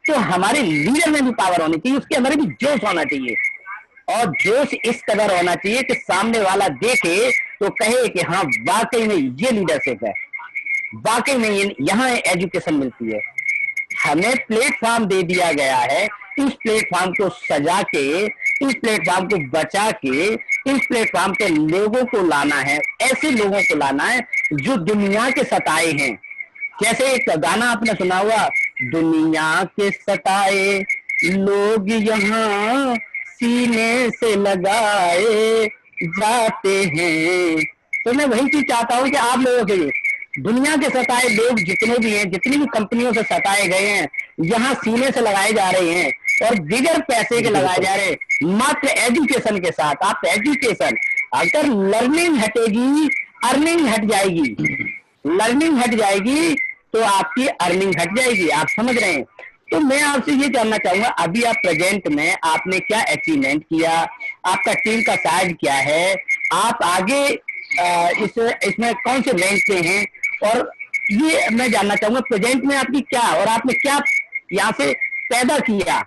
तो हमारे लीडर में भी पावर होनी चाहिए, उसके अंदर भी जोश होना चाहिए, और जोश इस कदर होना चाहिए कि सामने वाला देखे तो कहे कि हाँ वाकई में ये लीडरशिप है, वाकई में यहाँ एजुकेशन मिलती है। हमें प्लेटफॉर्म दे दिया गया है, इस प्लेटफॉर्म को सजा के, इस प्लेटफॉर्म को बचा के, इस प्लेटफॉर्म पे लोगों को लाना है, ऐसे लोगों को लाना है जो दुनिया के सताए हैं। जैसे एक गाना आपने सुना हुआ, दुनिया के सताए लोग यहाँ सीने से लगाए जाते हैं। तो मैं वही चीज चाहता हूँ कि आप लोगों से, दुनिया के सताए लोग जितने भी हैं, जितनी भी कंपनियों से सताए गए हैं, यहाँ सीने से लगाए जा रहे हैं, और बिगर पैसे के लगाए जा रहे हैं, मात्र एजुकेशन के साथ। आप एजुकेशन, अगर लर्निंग हटेगी अर्निंग हट जाएगी, लर्निंग हट जाएगी तो आपकी अर्निंग हट जाएगी। आप समझ रहे हैं? तो मैं आपसे ये जानना चाहूंगा, अभी आप प्रेजेंट में आपने क्या अचीवमेंट किया, आपका टीम का साइज क्या है, आप आगे इसमें कौन से रैंक पे हैं, और ये मैं जानना चाहूंगा प्रेजेंट में आपकी क्या, और आपने क्या यहाँ से पैदा किया।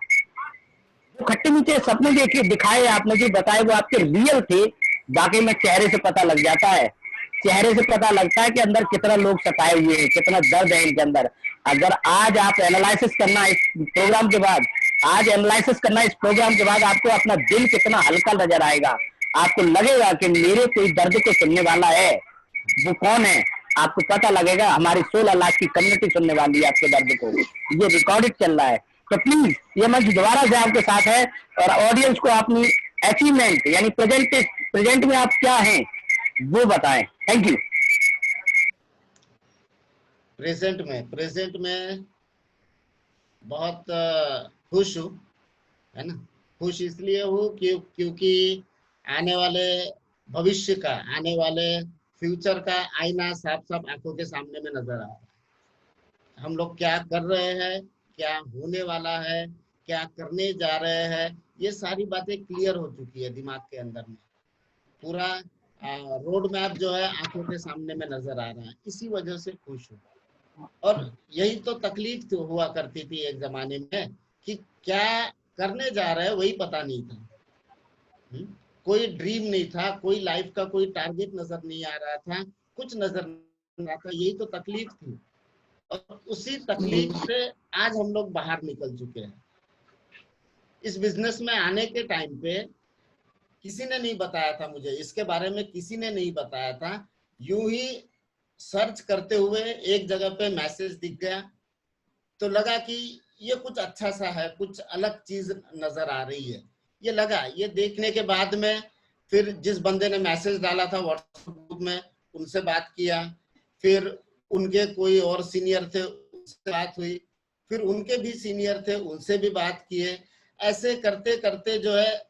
जो खट्टे मीठे सपने देखे दिखाए आपने, जो बताए वो आपके रियल थे, बाकी में चेहरे से पता लग जाता है, चेहरे से पता लगता है कि अंदर कितना लोग सताए हुए हैं, कितना दर्द है इनके अंदर। अगर आज आप एनालिसिस करना इस प्रोग्राम के बाद, आज एनालिसिस करना इस प्रोग्राम के बाद, आपको अपना दिल कितना हल्का नजर आएगा, आपको लगेगा कि मेरे कोई दर्द को सुनने वाला है। वो कौन है आपको पता लगेगा, हमारी 16 लाख की कम्युनिटी सुनने वाली है आपके दर्द को, ये रिकॉर्डेड चल रहा है। तो प्लीज ये मंच दोबारा से आपके साथ है, और ऑडियंस को अपनी अचीवमेंट यानी प्रेजेंट में आप क्या हैं वो बताएं। Thank you. प्रेजेंट में बहुत खुश हूँ, है ना। खुश इसलिए हूँ क्योंकि आने वाले भविष्य का, आने वाले फ्यूचर का आईना साफ साफ आंखों के सामने में नजर आ रहा है। हम लोग क्या कर रहे हैं, क्या होने वाला है, क्या करने जा रहे हैं, ये सारी बातें क्लियर हो चुकी है दिमाग के अंदर में। पूरा रोड मैप जो है आंखों के सामने में नजर आ रहा है, इसी वजह से खुश हूँ। और यही तो तकलीफ तो हुआ करती थी एक जमाने में कि क्या करने जा रहे हैं वही पता नहीं था, कोई ड्रीम नहीं था, कोई लाइफ का कोई टारगेट नजर नहीं आ रहा था, कुछ नजर नहीं आ रहा था, यही तो तकलीफ थी। और उसी तकलीफ से आज हम लोग बाहर निकल चुके हैं। इस बिजनेस में आने के टाइम पे किसी ने नहीं बताया था मुझे, इसके बारे में किसी ने नहीं बताया था। यूं ही सर्च करते हुए एक जगह पे मैसेज दिख गया, तो लगा कि ये कुछ अच्छा सा है, कुछ अलग चीज नजर आ रही है, ये लगा। ये देखने के बाद में फिर जिस बंदे ने मैसेज डाला था व्हाट्सएप ग्रुप में, उनसे बात किया, फिर उनके कोई और सीनियर थे उनसे बात हुई, फिर उनके भी सीनियर थे उनसे भी बात किए। ऐसे करते करते जो है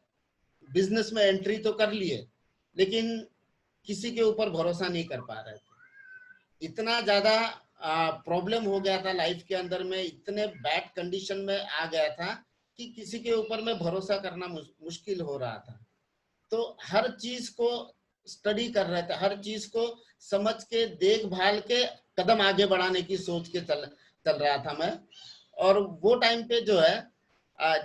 बिजनेस में एंट्री तो कर लिए, लेकिन किसी के ऊपर भरोसा नहीं कर पा रहे थे। इतना ज्यादा प्रॉब्लम हो गया था लाइफ के अंदर में, इतने बैड कंडीशन में आ गया था कि किसी के ऊपर में भरोसा करना मुश्किल हो रहा था। तो हर चीज को स्टडी कर रहे थे, हर चीज को समझ के देखभाल के कदम आगे बढ़ाने की सोच के चल रहा था मैं। और वो टाइम पे जो है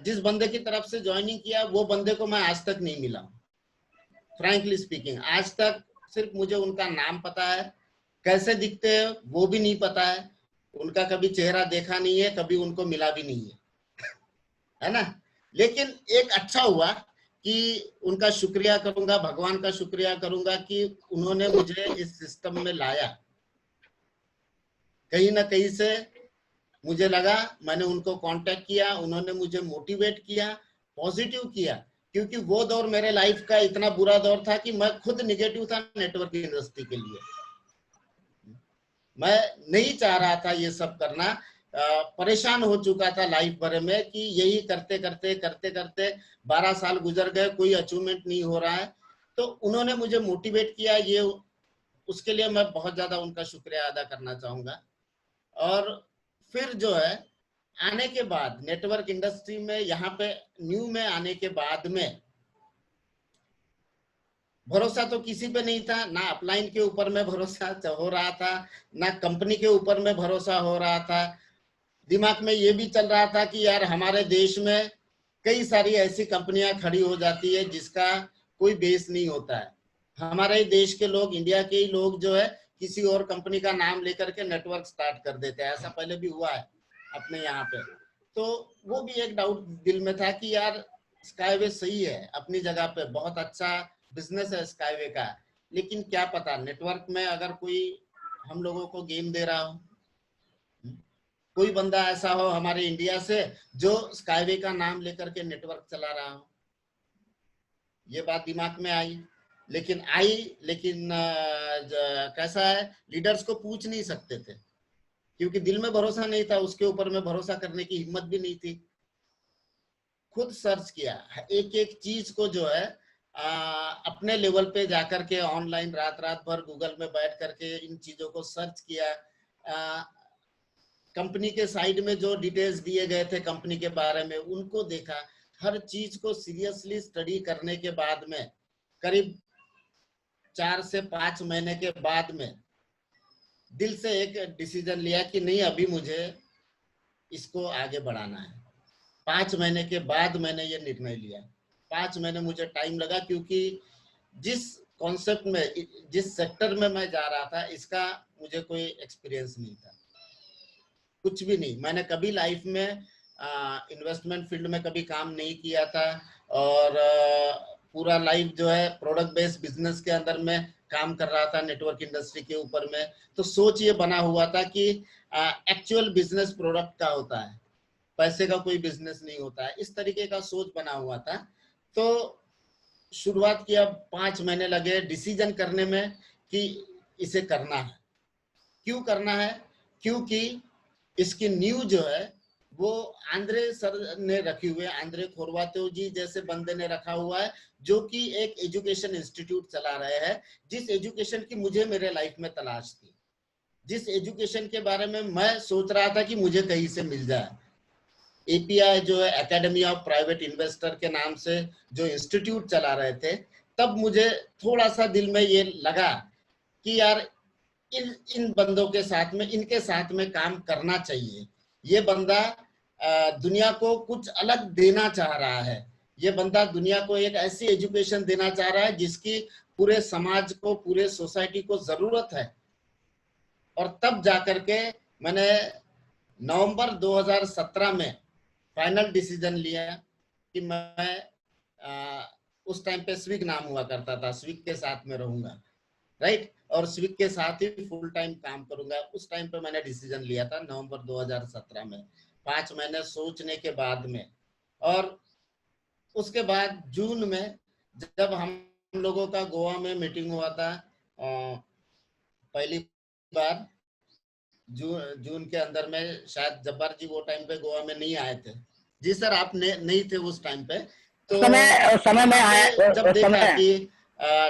जिस बंदे की तरफ से ज्वाइनिंग किया वो बंदे को मैं आज तक नहीं मिला, फ्रैंकली स्पीकिंग। आज तक सिर्फ मुझे उनका नाम पता है, कैसे दिखते हैं वो भी नहीं पता है, उनका कभी चेहरा देखा नहीं है, कभी उनको मिला भी नहीं है ना। लेकिन एक अच्छा हुआ कि उनका शुक्रिया करूंगा, भगवान का शुक्रिया करूंगा कि उन्होंने मुझे इस सिस्टम में लाया। कहीं ना कहीं से मुझे लगा, मैंने उनको कांटेक्ट किया, उन्होंने मुझे मोटिवेट किया, पॉजिटिव किया, क्योंकि वो दौर मेरे लाइफ का इतना बुरा दौर था कि मैं खुद निगेटिव था नेटवर्क इंडस्ट्री के लिए। मैं नहीं चाह रहा था ये सब करना, परेशान हो चुका था लाइफ भर में कि यही करते करते करते करते 12 साल गुजर गए, कोई अचीवमेंट नहीं हो रहा है। तो उन्होंने मुझे मोटिवेट किया, ये उसके लिए मैं बहुत ज्यादा उनका शुक्रिया अदा करना चाहूंगा। और फिर जो है आने के बाद नेटवर्क इंडस्ट्री में, यहाँ पे न्यू में आने के बाद में भरोसा तो किसी पे नहीं था, ना अपलाइन के ऊपर में भरोसा हो रहा था, ना कंपनी के ऊपर में भरोसा हो रहा था। दिमाग में ये भी चल रहा था कि यार हमारे देश में कई सारी ऐसी कंपनियां खड़ी हो जाती है जिसका कोई बेस नहीं होता है। हमारे देश के लोग, इंडिया के ही लोग जो है किसी और कंपनी का नाम लेकर के नेटवर्क स्टार्ट कर देते हैं, ऐसा पहले भी हुआ है अपने यहाँ पे। तो वो भी एक डाउट दिल में था कि यार स्काईवे सही है अपनी जगह पे, बहुत अच्छा बिजनेस है स्काईवे का, लेकिन क्या पता नेटवर्क में अगर कोई हम लोगों को गेम दे रहा हो, कोई बंदा ऐसा हो हमारे इंडिया से जो स्काईवे का नाम लेकर के नेटवर्क चला रहा हो। ये बात दिमाग में आई, लेकिन कैसा है, लीडर्स को पूछ नहीं सकते थे क्योंकि दिल में भरोसा नहीं था, उसके ऊपर में भरोसा करने की हिम्मत भी नहीं थी। खुद सर्च किया, एक एक चीज को जो है अपने लेवल पे जाकर के ऑनलाइन रात भर गूगल में बैठ करके इन चीजों को सर्च किया। कंपनी के साइड में जो डिटेल्स दिए गए थे कंपनी के बारे में उनको देखा, हर चीज को सीरियसली स्टडी करने के बाद में करीब 4 से 5 महीने के बाद में दिल से एक डिसीजन लिया कि नहीं, अभी मुझे इसको आगे बढ़ाना है। 5 महीने के बाद मैंने ये निर्णय लिया। 5 महीने मुझे टाइम लगा क्योंकि जिस कॉन्सेप्ट में, जिस सेक्टर में मैं जा रहा था, इसका मुझे कोई एक्सपीरियंस नहीं था, कुछ भी नहीं। मैंने कभी लाइफ में इन्वेस्टमेंट फील्ड में कभी काम नहीं किया था और पूरा लाइफ जो है प्रोडक्ट बेस्ड बिजनेस के अंदर में काम कर रहा था नेटवर्क इंडस्ट्री के ऊपर में। तो सोच ये बना हुआ था कि एक्चुअल बिजनेस प्रोडक्ट का होता है, पैसे का कोई बिजनेस नहीं होता है, इस तरीके का सोच बना हुआ था। तो शुरुआत किया, 5 महीने लगे डिसीजन करने में कि इसे करना है। क्यों करना है? क्योंकि इसकी न्यू जो है वो आंद्रे सर ने रखी हुई है, आंद्रे खोरवातो जी जैसे बंदे ने रखा हुआ है, जो कि एक एजुकेशन इंस्टीट्यूट चला रहे हैं, जिस एजुकेशन की मुझे मेरे लाइफ में तलाश थी, जिस एजुकेशन के बारे में मैं सोच रहा था कि मुझे कहीं से मिल जाए। एपीआई जो है एकेडमी ऑफ प्राइवेट इन्वेस्टर के नाम से जो इंस्टीट्यूट चला रहे थे, तब मुझे थोड़ा सा दिल में ये लगा कि यार इन बंदों के साथ में, इनके साथ में काम करना चाहिए। ये बंदा दुनिया को कुछ अलग देना चाह रहा है, ये बंदा दुनिया को एक ऐसी एजुकेशन देना चाह रहा है जिसकी पूरे समाज को, पूरे सोसाइटी को जरूरत है। और तब जाकर के मैंने नवंबर 2017 में फाइनल डिसीजन लिया कि मैं उस टाइम पे स्विग नाम हुआ करता था, स्विग के साथ में रहूंगा, राइट, और स्विग के साथ ही फुल टाइम काम करूंगा। उस टाइम पे मैंने डिसीजन लिया था नवंबर 2017 में, 5 महीने सोचने के बाद में। और उसके बाद जून में जब हम लोगों का गोवा में मीटिंग हुआ था पहली बार, जून के अंदर में, शायद जब्बार जी वो टाइम पे गोवा में नहीं आए थे। जी सर, आप नहीं थे उस टाइम पे। तो समय में आया, जब देखा कि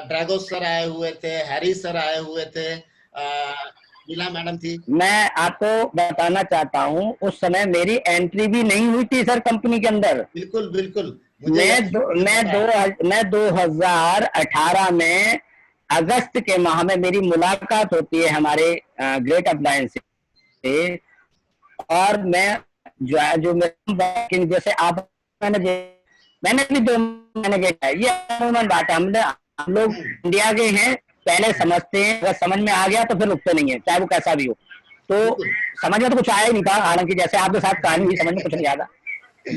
ड्रैगो सर आए हुए थे, हैरी सर आए हुए थे, नीला मैडम थी। मैं आपको बताना चाहता हूँ, उस समय मेरी एंट्री भी नहीं हुई थी सर कंपनी के अंदर। बिल्कुल बिल्कुल। मैं 2018 में अगस्त के माह में मेरी मुलाकात होती है हमारे ग्रेट अप्लायंस से, और मैं जो जैसे आप मैंने भी 2 महीने किया है। ये अमूमन बात है। हम लोग इंडिया के हैं, पहले समझते हैं, अगर समझ में आ गया तो फिर रुकते नहीं है, चाहे वो कैसा भी हो। तो समझ में तो कुछ आया ही नहीं था, हालांकि जैसे आपके साथ कहानी हुई, समझ में कुछ नहीं आया था।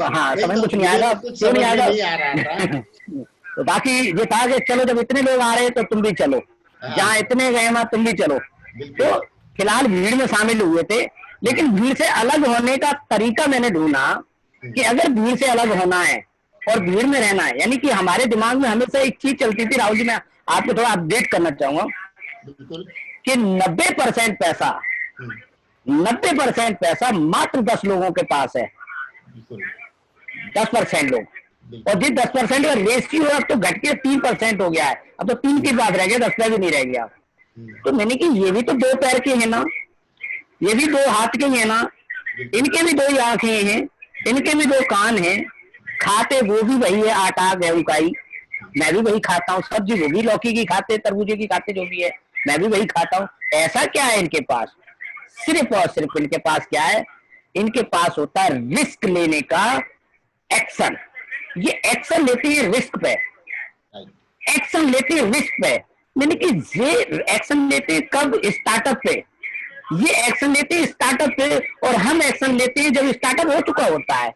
हाँ, नहीं समझ में तो कुछ नहीं मुझे आया था, भी कुछ क्यों नहीं समझ में आया नहीं आ रहा था। था। तो बाकी ये था कि चलो, जब इतने लोग आ रहे हैं तो तुम भी चलो, हाँ, जहाँ इतने गए वहां तुम भी चलो। बिल्कुल। तो फिलहाल भीड़ में शामिल हुए थे, लेकिन भीड़ से अलग होने का तरीका मैंने ढूंढा कि अगर भीड़ से अलग होना है और भीड़ में रहना है, यानी कि हमारे दिमाग में हमेशा एक चीज चलती थी, राहुल जी, मैं आपको थोड़ा अपडेट करना चाहूंगा बिल्कुल। कि 90% पैसा, 90% पैसा मात्र 10 लोगों के पास है। बिल्कुल। 10% लोग, और बिल्कुल। जिस 10% का रेशियो अब तो घट के 3% हो गया है। अब तो 3 की बात रह गया, 10 का भी नहीं रह गया। तो मैंने कि ये भी तो 2 पैर के हैं ना, ये भी 2 हाथ के ही है ना, बिल्कुल। इनके भी 2 ही आंखें हैं, इनके भी 2 कान हैं, खाते वो भी वही है, आटा गेहूं का ही, मैं भी वही खाता हूँ, सब्जी वो भी लौकी की खाते, तरबूजे की खाते, जो भी है मैं भी वही खाता हूँ। ऐसा क्या है इनके पास? सिर्फ और सिर्फ इनके पास क्या है? इनके पास होता है रिस्क लेने का एक्शन। ये एक्शन लेते हैं रिस्क पे, एक्शन लेते हैं रिस्क पे। यानी कि ये एक्शन लेते हैं कब? स्टार्टअप पे। ये एक्शन लेते हैं स्टार्टअप पे, और हम एक्शन लेते हैं जब स्टार्टअप हो चुका होता है।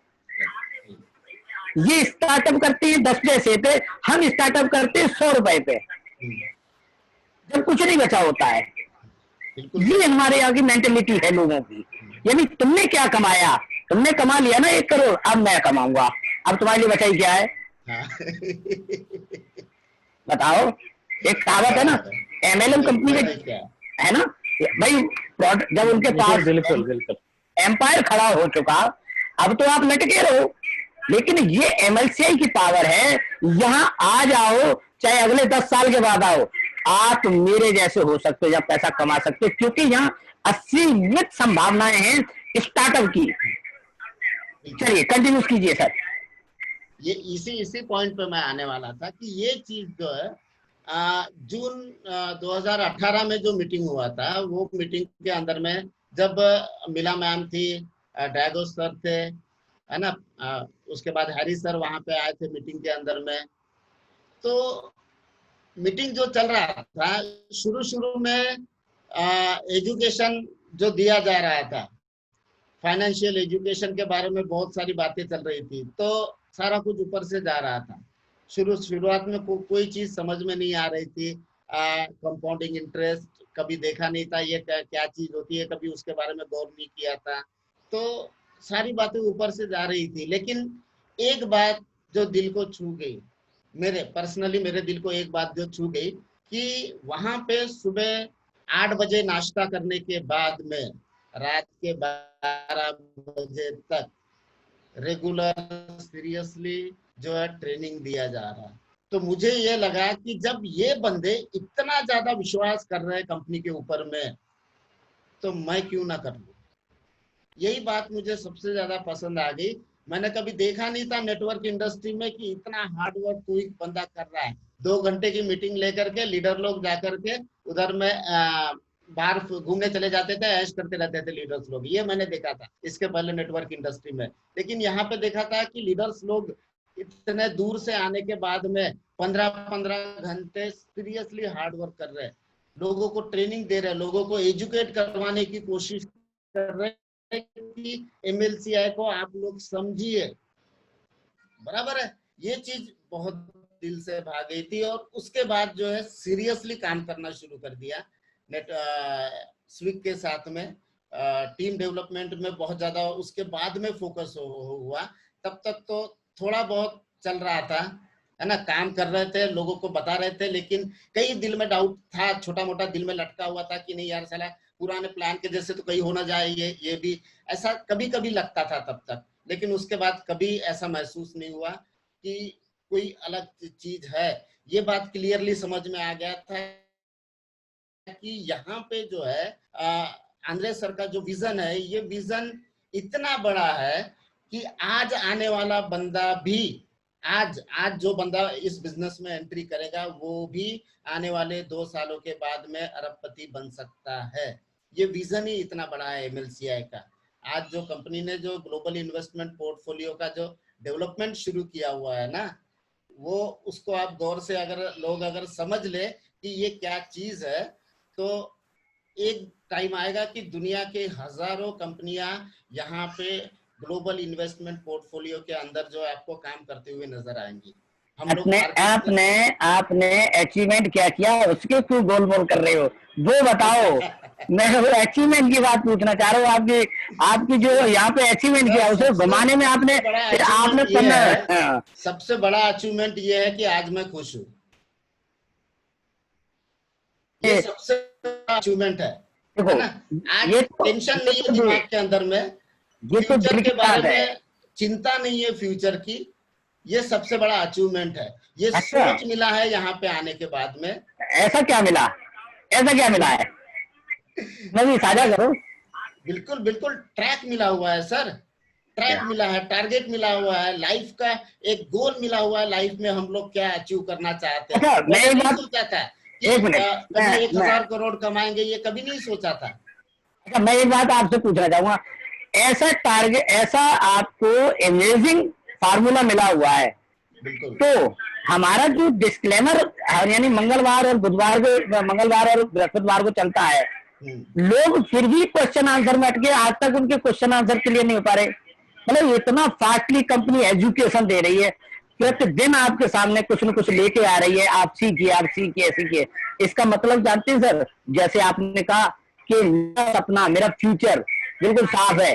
ये स्टार्टअप करते हैं 10 पैसे पे, हम स्टार्टअप करते हैं 100 रुपए पे, जब कुछ नहीं बचा होता है। ये हमारे यहाँ की मेंटेलिटी है लोगों की। यानी तुमने क्या कमाया, तुमने कमा लिया ना 1 करोड़, अब मैं कमाऊंगा, अब तुम्हारे लिए बचाई क्या है? बताओ। एक कहावत है ना, MLM कंपनी का, है ना भाई, जब उनके पास बिल्कुल बिल्कुल एम्पायर खड़ा हो चुका, अब तो आप लटके रहो। लेकिन ये MLCI की पावर है, यहां आ जाओ, चाहे अगले 10 साल के बाद आओ, आप मेरे जैसे हो सकते हो, या पैसा कमा सकते हो, क्योंकि यहाँ असीमित संभावनाएं हैं स्टार्टअप की। चलिए कंटिन्यू कीजिए सर। ये इसी पॉइंट पे मैं आने वाला था कि ये चीज जो है, जून 2018 में जो मीटिंग हुआ था, वो मीटिंग के अंदर में जब मिला मैम थी, डैगो सर थे, है ना, उसके बाद हैरी सर वहां पे आए थे मीटिंग के अंदर में। तो मीटिंग जो चल रहा था, शुरू शुरू में एजुकेशन जो दिया जा रहा था, फाइनेंशियल एजुकेशन के बारे में बहुत सारी बातें चल रही थी, तो सारा कुछ ऊपर से जा रहा था। शुरुआत में कोई चीज समझ में नहीं आ रही थी। कंपाउंडिंग इंटरेस्ट कभी देखा नहीं था, ये क्या चीज होती है, कभी उसके बारे में गौर नहीं किया था। तो सारी बातें ऊपर से जा रही थी, लेकिन एक बात जो दिल को छू गई, मेरे दिल को एक बात जो छू गई, कि वहां पे सुबह 8 बजे नाश्ता करने के बाद में रात के 12 बजे तक रेगुलर सीरियसली जो है ट्रेनिंग दिया जा रहा है। तो मुझे ये लगा कि जब ये बंदे इतना ज्यादा विश्वास कर रहे हैं कंपनी के ऊपर में, तो मैं क्यों ना कर लूं। यही बात मुझे सबसे ज्यादा पसंद आ गई। मैंने कभी देखा नहीं था नेटवर्क इंडस्ट्री में कि इतना हार्ड वर्क कोई बंदा कर रहा है। 2 घंटे की मीटिंग लेकर के लीडर लोग जाकर के उधर में बाहर घूमने चले जाते थे, ऐश करते रहते थे लीडर्स लोग। ये मैंने देखा था इसके पहले नेटवर्क इंडस्ट्री में। लेकिन यहाँ पे देखा था कि लीडर्स लोग इतने दूर से आने के बाद में 15-15 घंटे सीरियसली हार्ड वर्क कर रहे हैं, लोगों को ट्रेनिंग दे रहे हैं, लोगों को एजुकेट करवाने की कोशिश कर रहे हैं कि MLCI को आप लोग समझिए। बराबर है, ये चीज बहुत दिल से भाग गई थी। और उसके बाद जो है सीरियसली काम करना शुरू कर दिया स्विक के साथ में। टीम डेवलपमेंट में बहुत ज्यादा उसके बाद में फोकस हुआ। तब तक तो थोड़ा बहुत चल रहा था, है ना, काम कर रहे थे, लोगों को बता रहे थे, लेकिन कई दिल में डाउट था, छोटा मोटा दिल में लटका हुआ था कि नहीं यार साला पुराने प्लान के जैसे तो कहीं होना जाए, ये भी ऐसा कभी कभी लगता था तब तक। लेकिन उसके बाद कभी ऐसा महसूस नहीं हुआ कि कोई अलग चीज है। ये बात क्लियरली समझ में आ गया था कि यहाँ पे जो है आंद्रे सर का जो विजन है, ये विजन इतना बड़ा है कि आज आने वाला बंदा भी, आज जो बंदा इस बिजनेस में एंट्री करेगा, वो भी आने वाले 2 सालों के बाद में अरबपति बन सकता है। ये विजन ही इतना बड़ा है MLCI का। आज जो कंपनी ने जो ग्लोबल इन्वेस्टमेंट पोर्टफोलियो का जो डेवलपमेंट शुरू किया हुआ है ना, वो उसको आप गौर से अगर लोग अगर समझ ले कि ये क्या चीज है, तो एक टाइम आएगा कि दुनिया के हजारों कंपनियां यहाँ पे ग्लोबल इन्वेस्टमेंट पोर्टफोलियो के अंदर जो है आपको काम करते हुए नजर आएंगी। हम लोग आपने आपने अचीवमेंट क्या किया, उसके क्यों गोल मोल कर रहे हो, वो बताओ। मैं वो अचीवमेंट की बात पूछना चाह रहा हूँ, आपकी जो यहाँ पे अचीवमेंट किया उसे घुमाने में आपने करना। सबसे बड़ा अचीवमेंट ये है कि आज मैं खुश हूँ, ये सबसे बड़ा अचीवमेंट है ना। आज टेंशन नहीं है दिमाग के अंदर में, फ्यूचर के बारे में चिंता नहीं है फ्यूचर की, ये सबसे बड़ा अचीवमेंट है। ये सोच मिला है यहाँ पे आने के बाद में। ऐसा क्या मिला, ऐसा क्या मिला है, मैं भी साझा करूं। बिल्कुल बिल्कुल, ट्रैक मिला हुआ है सर, ट्रैक मिला है, टारगेट मिला हुआ है, लाइफ का एक गोल मिला हुआ है, लाइफ में हम लोग क्या अचीव करना चाहते हैं। मैंने नहीं सोचा था कि कभी 1000 करोड़ कमाएंगे, ये कभी नहीं सोचा था। अच्छा, मैं एक बात आपसे पूछना चाहूंगा, ऐसा टारगेट, ऐसा आपको अमेजिंग फार्मूला मिला हुआ है, तो हमारा जो डिस्क्लेमर यानी मंगलवार और बुधवार को, मंगलवार और बृहस्पतिवार को चलता है, लोग फिर भी क्वेश्चन आंसर में अटके, आज तक उनके क्वेश्चन आंसर क्लियर नहीं हो पा रहे। मतलब इतना फास्टली कंपनी एजुकेशन दे रही है, प्रतिदिन आपके सामने कुछ न कुछ लेके आ रही है, आप सीखिए सीखिए। इसका मतलब जानते हैं सर, जैसे आपने कहा कि मेरा सपना, मेरा फ्यूचर बिल्कुल साफ है।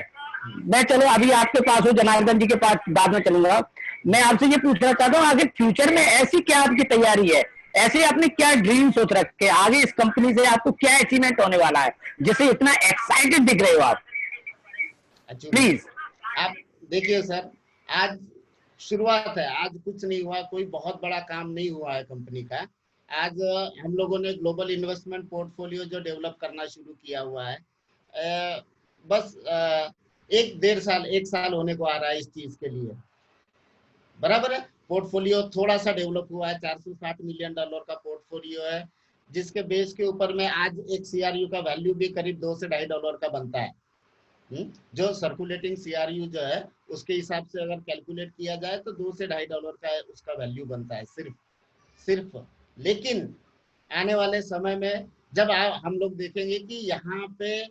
मैं चलो अभी आपके पास हूँ, जनार्दन जी के पास बाद में चलूंगा। मैं आपसे ये पूछना चाहता हूँ, आगे फ्यूचर में ऐसी क्या आपकी तैयारी है, ऐसे आपने क्या ड्रीम सोच रखे, आगे इस कंपनी से आपको क्या अचीवमेंट होने वाला है जिससे इतना एक्साइटेड दिख रहे हो आप, प्लीज। आप देखिए सर, आज शुरुआत है, आज कुछ नहीं हुआ, कोई बहुत बड़ा काम नहीं हुआ है कंपनी का। आज हम लोगों ने ग्लोबल इन्वेस्टमेंट पोर्टफोलियो जो डेवलप करना शुरू किया हुआ है, बस 1 साल होने को आ रहा है इस चीज के लिए, बराबर है। पोर्टफोलियो थोड़ा सा डेवलप हुआ है, $460 मिलियन का पोर्टफोलियो है, जिसके बेस के ऊपर में आज एक CRU का वैल्यू भी करीब $2 से $2.5 का बनता है। जो सर्कुलेटिंग CRU जो है उसके हिसाब से अगर कैलकुलेट किया जाए तो $2 से $2.5 का उसका वैल्यू बनता है सिर्फ। लेकिन आने वाले समय में जब हम लोग देखेंगे कि यहाँ पे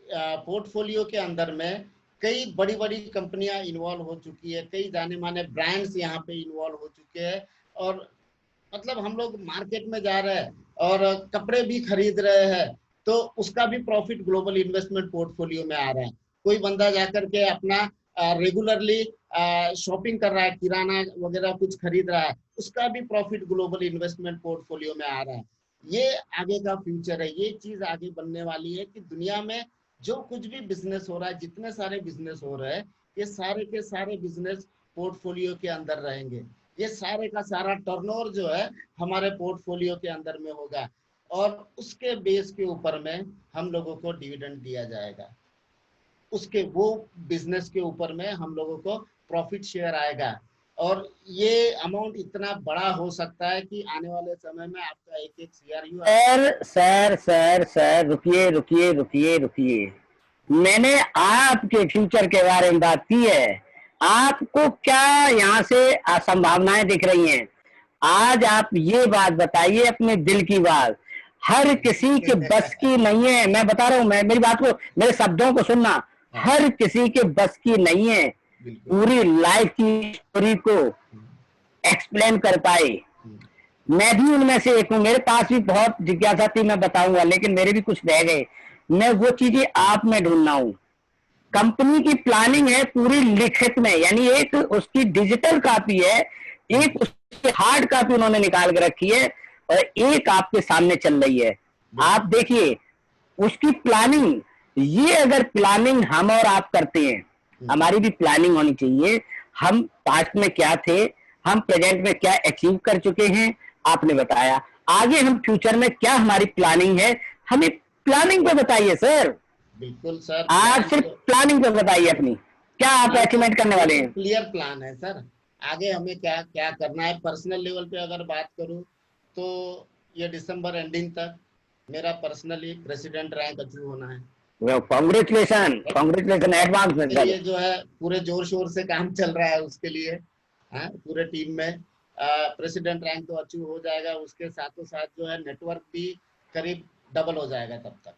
पोर्टफोलियो के अंदर में कई बड़ी बड़ी कंपनियां इन्वॉल्व हो चुकी है, कई जाने माने ब्रांड्स यहाँ पे इन्वॉल्व हो चुके हैं, और मतलब हम लोग मार्केट में जा रहे हैं और कपड़े भी खरीद रहे हैं, तो उसका भी प्रॉफिट ग्लोबल इन्वेस्टमेंट पोर्टफोलियो में आ रहा है। कोई बंदा जाकर के अपना रेगुलरली शॉपिंग कर रहा है, किराना वगैरह कुछ खरीद रहा है, उसका भी प्रॉफिट ग्लोबल इन्वेस्टमेंट पोर्टफोलियो में आ रहा है। ये आगे का फ्यूचर है, ये चीज आगे बनने वाली है कि दुनिया में जो कुछ भी बिजनेस हो रहा है, जितने सारे बिजनेस हो रहे हैं, ये सारे के सारे बिजनेस पोर्टफोलियो के अंदर रहेंगे। ये सारे का सारा टर्नओवर जो है हमारे पोर्टफोलियो के अंदर में होगा, और उसके बेस के ऊपर में हम लोगों को डिविडेंड दिया जाएगा, उसके वो बिजनेस के ऊपर में हम लोगों को प्रॉफिट शेयर आएगा, और ये अमाउंट इतना बड़ा हो सकता है कि आने वाले समय में आपका एक CRU। सर रुकिए, मैंने आपके फ्यूचर के बारे में बात की है। आपको क्या यहाँ से संभावनाएं दिख रही हैं? आज आप ये बात बताइए, अपने दिल की बात। हर किसी के बस की नहीं है, मैं बता रहा हूँ, मैं मेरी बात को, मेरे शब्दों को सुनना, हर किसी के बस की नहीं है पूरी लाइफ की स्टोरी को एक्सप्लेन कर पाए। मैं भी उनमें से एक हूँ, मेरे पास भी बहुत जिज्ञासा थी, मैं बताऊंगा, लेकिन मेरे भी कुछ रह गए। मैं वो चीजें आप में ढूंढना हूँ। कंपनी की प्लानिंग है पूरी लिखित में, यानी एक उसकी डिजिटल कॉपी है, एक उसकी हार्ड कॉपी उन्होंने निकाल के रखी है, और एक आपके सामने चल रही है। आप देखिए उसकी प्लानिंग। ये अगर प्लानिंग हम और आप करते हैं, हमारी भी प्लानिंग होनी चाहिए। हम पास्ट में क्या थे, हम प्रेजेंट में क्या अचीव कर चुके हैं, आपने बताया। आगे हम फ्यूचर में क्या हमारी प्लानिंग है, हमें प्लानिंग पे बताइए सर। बिल्कुल सर, आप सिर्फ प्लानिंग पे बताइए अपनी, क्या आप अचीवमेंट करने वाले हैं? क्लियर प्लान है सर, आगे हमें क्या क्या करना है। पर्सनल लेवल पे अगर बात करूं तो ये दिसंबर एंडिंग तक मेरा पर्सनली प्रेसिडेंट रैंक अचीव होना है। कॉन्ग्रेचुलेशन एडवांस में के सर। लिए जो है पूरे जोर शोर से काम चल रहा है उसके लिए। हाँ, पूरे टीम में प्रेसिडेंट रैंक तो अचीव हो जाएगा, उसके साथों साथ जो है नेटवर्क भी करीब डबल हो जाएगा तब तक।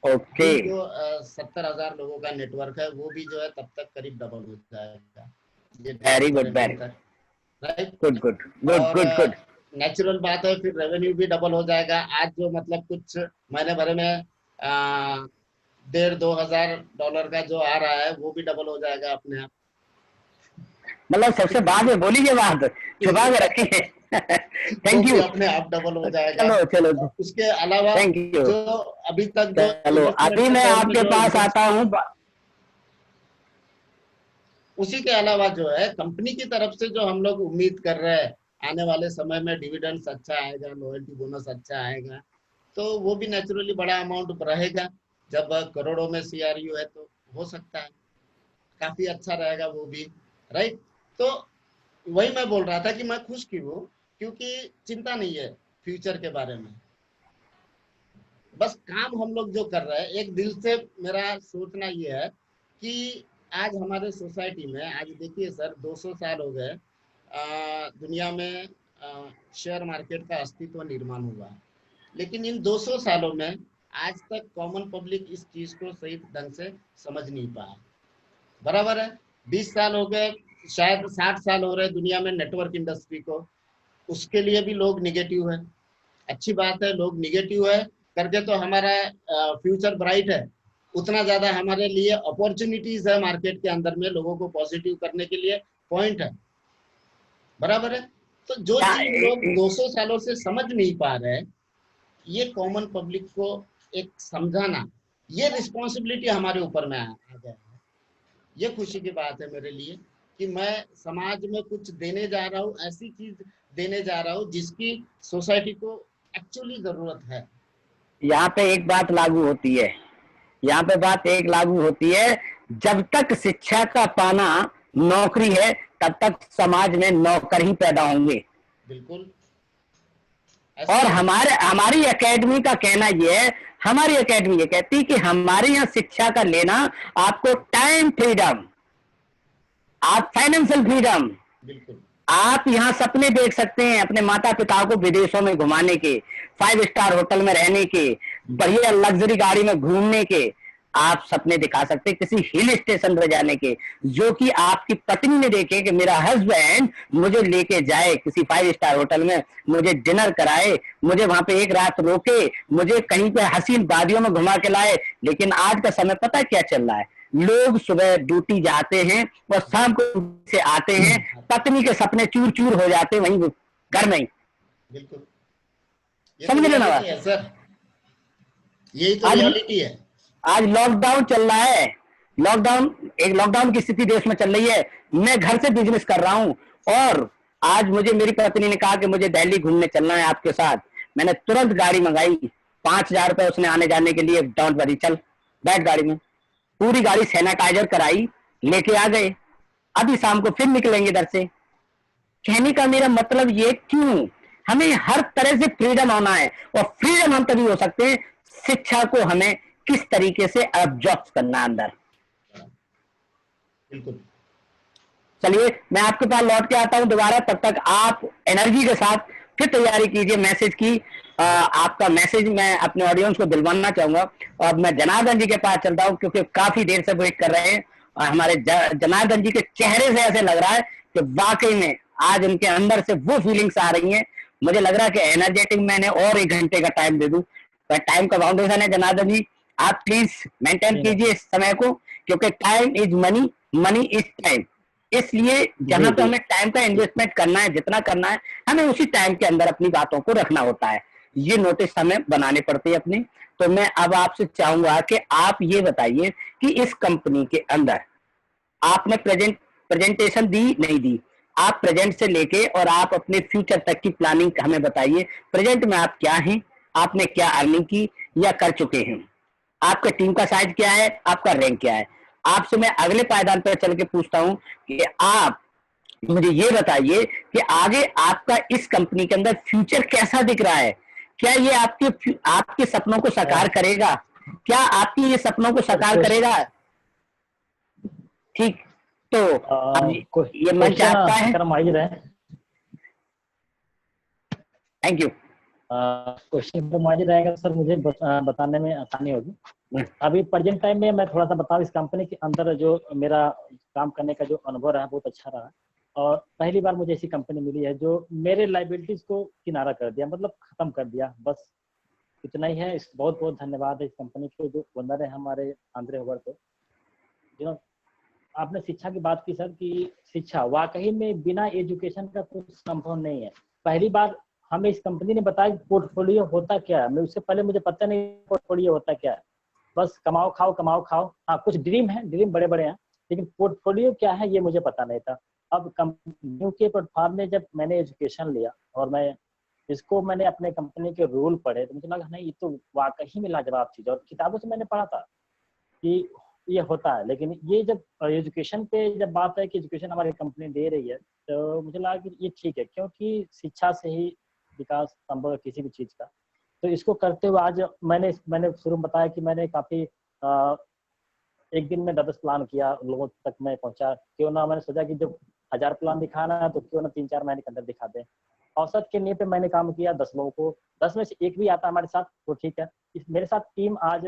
ओके, जो 70,000 लोगों का नेटवर्क है वो भी जो है तब तक करीब डबल हो जाएगा। Very good, very right, good good good और गुड गुड। नेचुरल बात है, फिर रेवेन्यू भी डबल हो जाएगा। आज जो मतलब कुछ महीने भर में 1,500-2,000 का जो आ रहा है वो भी डबल हो जाएगा अपने आप। मतलब सबसे बाद में बोली ये बात, छुपा के रखी है। Thank you. अपने आप डबल हो जाएगा। चलो चलो, उसके अलावा थैंक यू। जो अभी तक जो चलो अभी मैं आपके पास आता हूँ। उसी के अलावा जो है कंपनी की तरफ से जो हम लोग उम्मीद कर रहे हैं आने वाले समय में डिविडेंड्स अच्छा आएगा, लॉयल्टी बोनस अच्छा आएगा, तो वो भी नेचुरली बड़ा अमाउंट रहेगा। जब करोड़ों में CRU है तो हो सकता है काफी अच्छा रहेगा वो भी, राइट। तो वही मैं बोल रहा था कि मैं खुश क्यों हूँ, क्योंकि चिंता नहीं है फ्यूचर के बारे में। बस काम हम लोग जो कर रहे हैं, एक दिल से मेरा सोचना ये है कि आज हमारे सोसाइटी में, आज देखिए सर 200 साल हो गए दुनिया में शेयर मार्केट का अस्तित्व निर्माण हुआ, लेकिन इन 200 सालों में आज तक कॉमन पब्लिक इस चीज को सही ढंग से समझ नहीं पाया। बराबर है, 20 साल हो गए, शायद 60 साल हो रहे दुनिया में नेटवर्क इंडस्ट्री को, उसके लिए भी लोग निगेटिव है। अच्छी बात है, लोग निगेटिव है करके तो हमारा फ्यूचर ब्राइट है, उतना ज्यादा हमारे लिए अपॉर्चुनिटीज है मार्केट के अंदर में लोगों को पॉजिटिव करने के लिए पॉइंट है। बराबर है, तो जो चीज लोग 200 सालों से समझ नहीं पा रहे, ये कॉमन पब्लिक को एक समझाना, ये रिस्पॉन्सिबिलिटी हमारे ऊपर में आ गया है। ये खुशी की बात है मेरे लिए कि मैं समाज में कुछ देने जा रहा हूँ, ऐसी चीज देने जा रहा हूँ जिसकी सोसाइटी को एक्चुअली जरूरत है। यहाँ पे एक बात लागू होती है, यहाँ पे बात एक लागू होती है, जब तक शिक्षा का पाना नौकरी है तब तक समाज में नौकर ही पैदा होंगे। बिल्कुल। और हमारी एकेडमी का कहना यह है, हमारी एकेडमी ये कहती है कि हमारे यहाँ शिक्षा का लेना आपको टाइम फ्रीडम, आप फाइनेंशियल फ्रीडम, बिल्कुल आप यहाँ सपने देख सकते हैं अपने माता पिता को विदेशों में घुमाने के, 5 स्टार होटल में रहने के, बढ़िया लग्जरी गाड़ी में घूमने के, आप सपने दिखा सकते हैं किसी हिल स्टेशन पर जाने के, जो कि आपकी पत्नी ने देखे कि मेरा हस्बैंड मुझे लेके जाए किसी 5 स्टार होटल में, मुझे डिनर कराए, मुझे वहां पे एक रात रोके, मुझे कहीं पे हसीन वादियों में घुमा के लाए। लेकिन आज का समय पता क्या चल रहा है, लोग सुबह ड्यूटी जाते हैं और शाम को से आते हैं, पत्नी के सपने चूर चूर हो जाते हैं वहीं घर में। बिल्कुल, समझ लेना सर, यही तो रियलिटी है। आज लॉकडाउन चल रहा है, लॉकडाउन की स्थिति देश में चल रही है, मैं घर से बिजनेस कर रहा हूं और आज मुझे मेरी पत्नी ने कहा कि मुझे दिल्ली घूमने चलना है आपके साथ। मैंने तुरंत गाड़ी मंगाई, 5,000 रुपए उसने आने जाने के लिए, डोंट वरी, चल बैठ गाड़ी में, पूरी गाड़ी सैनिटाइजर कराई, लेके आ गए, अभी शाम को फिर निकलेंगे इधर से। कहने का मेरा मतलब ये, क्यों हमें हर तरह से फ्रीडम होना है, और फ्रीडम हम तभी हो सकते हैं शिक्षा को हमें किस तरीके से एब्जॉर्ब करना अंदर। बिल्कुल। चलिए मैं आपके पास लौट के आता हूं दोबारा, तब तक आप एनर्जी के साथ फिर तैयारी कीजिए मैसेज की। आपका मैसेज मैं अपने ऑडियंस को दिलवाना चाहूंगा। और मैं जनार्दन जी के पास चलता हूं क्योंकि काफी देर से वेट कर रहे हैं, और हमारे जनार्दन जी के चेहरे से ऐसे लग रहा है कि वाकई में आज उनके अंदर से वो फीलिंग्स आ रही हैं। मुझे लग रहा है कि एनर्जेटिक मैंने और 1 घंटे का टाइम दे दूं, पर टाइम का फाउंडेशन है। जनार्दन जी आप प्लीज मेंटेन कीजिए इस समय को, क्योंकि time is money, money is time. इसलिए जहां पे हमें टाइम का इन्वेस्टमेंट करना है, जितना करना है, हमें उसी टाइम के अंदर अपनी बातों को रखना होता है। ये नोटिस हमें बनाने पड़ते हैं अपनी। तो मैं अब आपसे चाहूंगा कि आप ये बताइए कि इस कंपनी के अंदर आपने प्रेजेंटेशन दी नहीं दी, आप प्रेजेंट से लेके और आप अपने फ्यूचर तक की प्लानिंग हमें बताइए। प्रेजेंट में आप क्या हैं, आपने क्या अर्निंग की या कर चुके हैं, आपका टीम का साइज क्या है, आपका रैंक क्या है। आपसे मैं अगले पायदान पर चल के पूछता हूं कि आप मुझे ये बताइए कि आगे आपका इस कंपनी के अंदर फ्यूचर कैसा दिख रहा है, क्या ये आपके सपनों को साकार करेगा, क्या आपकी ये सपनों को साकार करेगा? ठीक, तो अब ये मंच आपका है। Thank you. क्वेश्चन तो रहेगा सर, मुझे बताने में आसानी होगी। अभी प्रेजेंट टाइम में मैं थोड़ा सा बताऊं, इस कंपनी के अंदर जो मेरा काम करने का जो अनुभव रहा बहुत अच्छा रहा, और पहली बार मुझे ऐसी कंपनी मिली है जो मेरे लाइबिलिटीज को किनारा कर दिया, मतलब खत्म कर दिया। बस इतना ही है। बहुत बहुत धन्यवाद है इस कंपनी के जो ओनर है हमारे आंद्रे हॉवर्ड को। आपने शिक्षा की बात की सर, कि शिक्षा वाकई में बिना एजुकेशन का कुछ संभव नहीं है। पहली बार हमें इस कंपनी ने बताया पोर्टफोलियो होता क्या है। मैं उससे पहले मुझे पता नहीं पोर्टफोलियो होता क्या है। बस कमाओ खाओ कमाओ खाओ। हाँ, कुछ ड्रीम है, ड्रीम बड़े बड़े हैं, लेकिन पोर्टफोलियो क्या है ये मुझे पता नहीं था। अब कंपनियों के प्लेटफॉर्म में जब मैंने एजुकेशन लिया और मैंने अपने कंपनी के रूल पढ़े, तो मुझे लगा नहीं, ये तो वाकई में लाजवाब चीज। और किताबों से मैंने पढ़ा था कि ये होता है, लेकिन ये जब एजुकेशन पे जब बात है कि एजुकेशन हमारी कंपनी दे रही है, तो मुझे लगा कि ये ठीक है, क्योंकि शिक्षा से ही विकास संभव है किसी भी चीज का। तो इसको करते हुए आज मैंने शुरू में बताया कि मैंने काफी एक दिन में 10 प्लान किया, लोगों तक मैं पहुंचा। क्यों ना, मैंने सोचा कि जब 1000 प्लान दिखाना है तो क्यों ना 3-4 महीने के अंदर दिखा दें। औसत के नींव पे मैंने काम किया 10 लोगों को, 10 में से एक भी आता हमारे साथ तो ठीक है। मेरे साथ टीम आज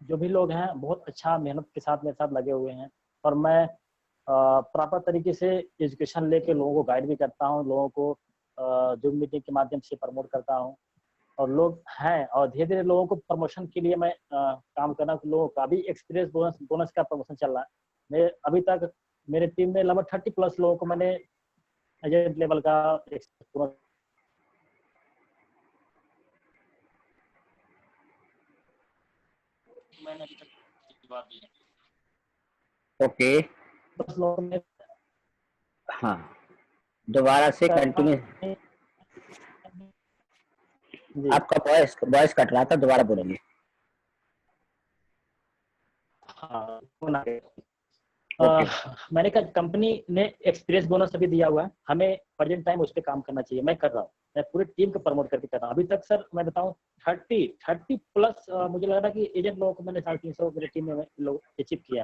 जो भी लोग हैं बहुत अच्छा मेहनत के साथ मेरे साथ लगे हुए हैं, और मैं प्रॉपर तरीके से एजुकेशन लेके लोगों को गाइड भी करता हूँ, लोगों को जूम मीटिंग के माध्यम से प्रमोट करता हूँ, और लोग हैं। और धीरे धीरे लोगों को प्रमोशन के लिए मैं काम करना, लोगों का भी एक्सपीरियंस बोनस का प्रमोशन चल रहा है। मैं अभी तक मेरे टीम में लगभग 30+ लोगों को मैंने एजेंट लेवल का मैंने अभी तक ओके, हाँ, दोबारा से कंटिन्यू। आपका वॉइस कट रहा था, दोबारा बोलेंगे। हाँ, मैंने कहा कंपनी ने एक्सपीरियंस बोनस अभी दिया हुआ है, हमें प्रेजेंट टाइम उस पर काम करना चाहिए। मैं कर रहा हूँ, मैं पूरी टीम को प्रमोट करके कर रहा हूँ। अभी तक सर मैं बताऊँ 30+ मुझे लग रहा है कि एजेंट लोगों को मैंने 350 मेरी टीम में लोग अचीव किया।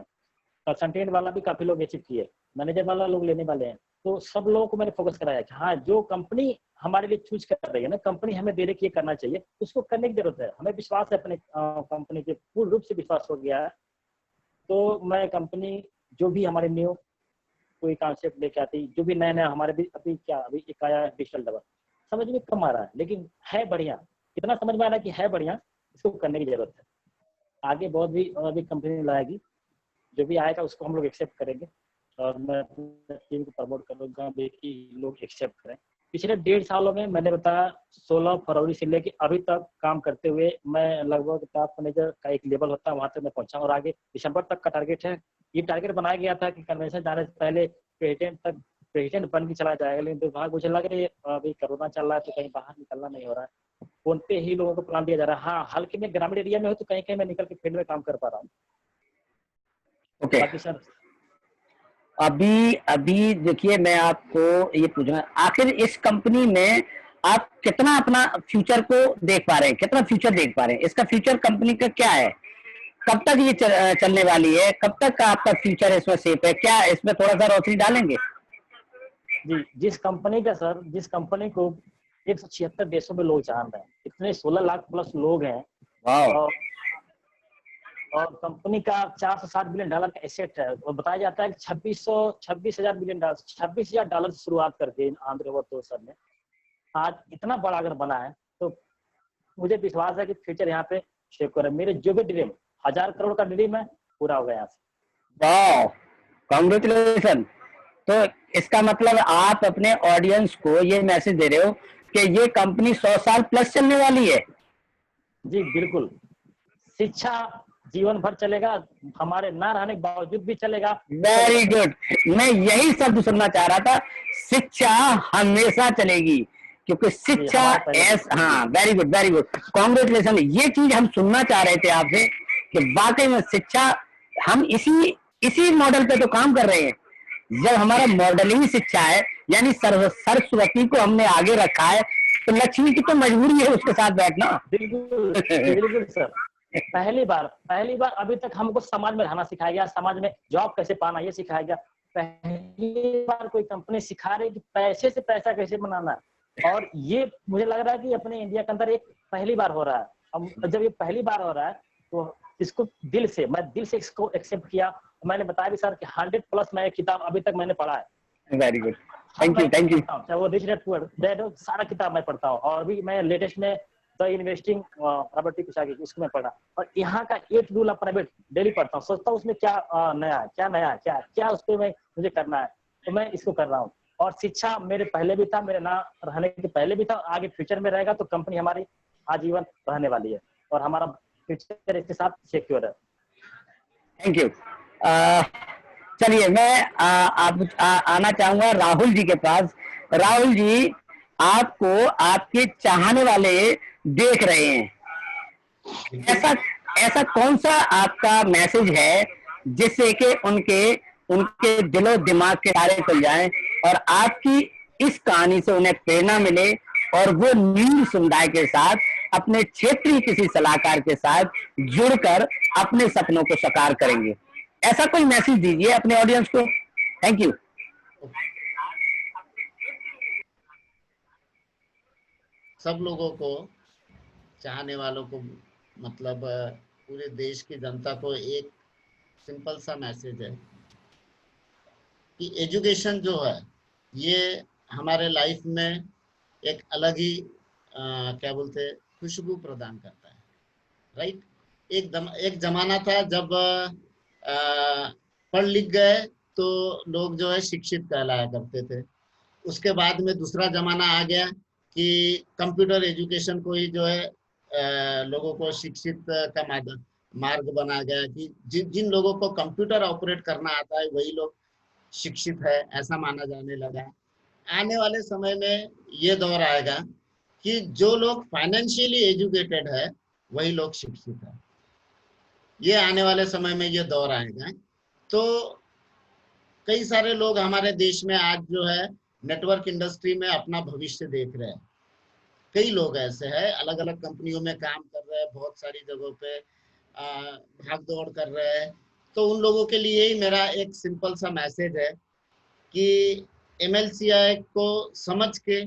कंसल्टेंट वाला भी काफी लोग अचीव किए, मैनेजर वाला लोग लेने वाले हैं। तो सब लोगों को मैंने फोकस कराया कि हाँ, जो कंपनी हमारे लिए चूज कर रही है ना, कंपनी हमें दे रही है कि ये करना चाहिए, उसको करने की जरूरत है। हमें विश्वास है अपने कंपनी पे, पूर्ण रूप से विश्वास हो गया है। तो मैं कंपनी जो भी हमारे न्यू कोई कॉन्सेप्ट लेके आती, जो भी नया नया हमारे भी अभी एक आया है डिजिटल डबल, समझ में कम आ रहा है लेकिन है बढ़िया। इतना समझ में आ रहा है कि है बढ़िया, इसको करने की जरूरत है। आगे बहुत भी और भी कंपनी लाएगी, जो भी आएगा उसको हम लोग एक्सेप्ट करेंगे, और मैं टीम को प्रमोट करूंगा कि लोग एक्सेप्ट करें। पिछले 1.5 सालों में मैंने बताया 16 फरवरी से लेके अभी तक काम करते हुए मैं लगभग टॉप मैनेजर का एक लेवल होता है वहां तक मैं पहुंचा, और आगे दिसंबर तक का टारगेट है। ये टारगेट बनाया गया था कि कन्वेंशन जाने से पहले प्रेसिडेंट बन के चला जाएगा, लेकिन दुर्भाग्य मुझे लग रहा है अभी कोरोना चल रहा है तो कहीं बाहर निकलना नहीं हो रहा है। फोन पे ही लोगों को प्लान दिया जा रहा है। हाँ, हल्के में ग्रामीण एरिया में हो तो कहीं कहीं मैं निकल के फील्ड में काम कर पा रहा हूँ। ओके, बाकी सर अभी देखिए, मैं आपको ये पूछना, आखिर इस कंपनी में आप कितना अपना फ्यूचर को देख पा रहे हैं, कितना फ्यूचर देख पा रहे हैं? इसका फ्यूचर कंपनी का क्या है? कब तक ये चलने वाली है? कब तक का आपका फ्यूचर इसमें सेफ है? क्या इसमें थोड़ा सा रोशनी डालेंगे? जी, जिस कंपनी को 176 देशों में लोग जान रहे हैं, इतने 16 लाख प्लस लोग हैं, और कंपनी का $460 बिलियन का एसेट है, और बताया जाता है कि 26,000 बिलियन डॉलर, $26,000 से शुरुआत करके आंध्र हॉवर्ड सर ने आज इतना बड़ा अगर बना है, तो मुझे विश्वास है कि फ्यूचर यहाँ पे शेयर है। मेरे जो भी ड्रीम 1000 करोड़ का ड्रीम है पूरा हो गया यहाँ से। वाह, कांग्रेचुलेशन। तो इसका मतलब आप अपने ऑडियंस को ये मैसेज दे रहे हो कि ये कंपनी 100 साल प्लस चलने वाली है? जी बिल्कुल, शिक्षा जीवन भर चलेगा, हमारे ना रहने के बावजूद भी चलेगा। वेरी गुड, मैं यही शब्द सुनना चाह रहा था, शिक्षा हमेशा चलेगी, क्योंकि शिक्षा हाँ, very good very good, congratulation. ये चीज हम सुनना चाह रहे थे आपसे कि वाकई में शिक्षा, हम इसी मॉडल पे तो काम कर रहे हैं। जब हमारा मॉडल ही शिक्षा है, यानी सरस्वती को हमने आगे रखा है, तो लक्ष्मी की तो मजबूरी है उसके साथ बैठना। बिल्कुल बिल्कुल सर, पहली बार अभी तक हमको समाज में रहना सिखाया गया, समाज में जॉब कैसे पाना ये सिखाया गया। पहली बार कोई कंपनी सिखा रही कि पैसे से पैसा कैसे बनाना है, और ये मुझे लग रहा है कि अपने इंडिया के अंदर एक पहली बार हो रहा है। अब जब ये पहली बार हो रहा है तो इसको मैं दिल से इसको एक्सेप्ट किया। मैंने बताया भी सर कि 100+ मैं किताब अभी तक मैंने पढ़ा है। Very good, thank you. चाहे वो रिच डैड पुअर डैड हो, सारा किताब मैं पढ़ता हूँ। और भी मैं लेटेस्ट में the investing Robert T Kiyosaki उसको मैं पढ़ा, और यहाँ का 8 रूल ऑफ प्राइवेट डेली पढ़ता हूँ। सोचता हूँ उसमें क्या नया है, क्या उस पर मुझे करना है, तो मैं इसको कर रहा हूँ। और शिक्षा मेरे पहले भी था, मेरे ना रहने के पहले भी था, आगे फ्यूचर में रहेगा। तो कंपनी हमारी आजीवन रहने वाली है और हमारा फ्यूचर इसके साथ सिक्योर है। Thank you. चलिए मैं आना चाहूंगा राहुल जी के पास। राहुल जी, आपको आपके चाहने वाले देख रहे हैं, ऐसा कौन सा आपका मैसेज है जिससे कि उनके दिलो दिमाग के तारे खुल जाएं और आपकी इस कहानी से उन्हें प्रेरणा मिले और वो नील समुदाय के साथ अपने क्षेत्रीय किसी सलाहकार के साथ जुड़कर अपने सपनों को साकार करेंगे? ऐसा कोई मैसेज दीजिए अपने ऑडियंस को। Thank you. सब लोगों को, चाहने वालों को, मतलब पूरे देश की जनता को एक सिंपल सा मैसेज है कि एजुकेशन जो है ये हमारे लाइफ में एक अलग ही क्या बोलते हैं, खुशबू प्रदान करता है, राइट। एक जमाना था जब पढ़ लिख गए तो लोग जो है शिक्षित कहलाया करते थे। उसके बाद में दूसरा जमाना आ गया कि कंप्यूटर एजुकेशन को ही जो है लोगों को शिक्षित का मार्ग बना गया कि जिन लोगों को कंप्यूटर ऑपरेट करना आता है वही लोग शिक्षित है, ऐसा माना जाने लगा। आने वाले समय में ये दौर आएगा कि जो लोग फाइनेंशियली एजुकेटेड है वही लोग शिक्षित है। ये आने वाले समय में ये दौर आएगा। तो कई सारे लोग हमारे देश में आज जो है नेटवर्क इंडस्ट्री में अपना भविष्य देख रहे हैं। कई लोग ऐसे हैं, अलग अलग कंपनियों में काम कर रहे हैं, बहुत सारी जगहों पे भाग दौड़ कर रहे हैं। तो उन लोगों के लिए ही मेरा एक सिंपल सा मैसेज है कि MLCI को समझ के,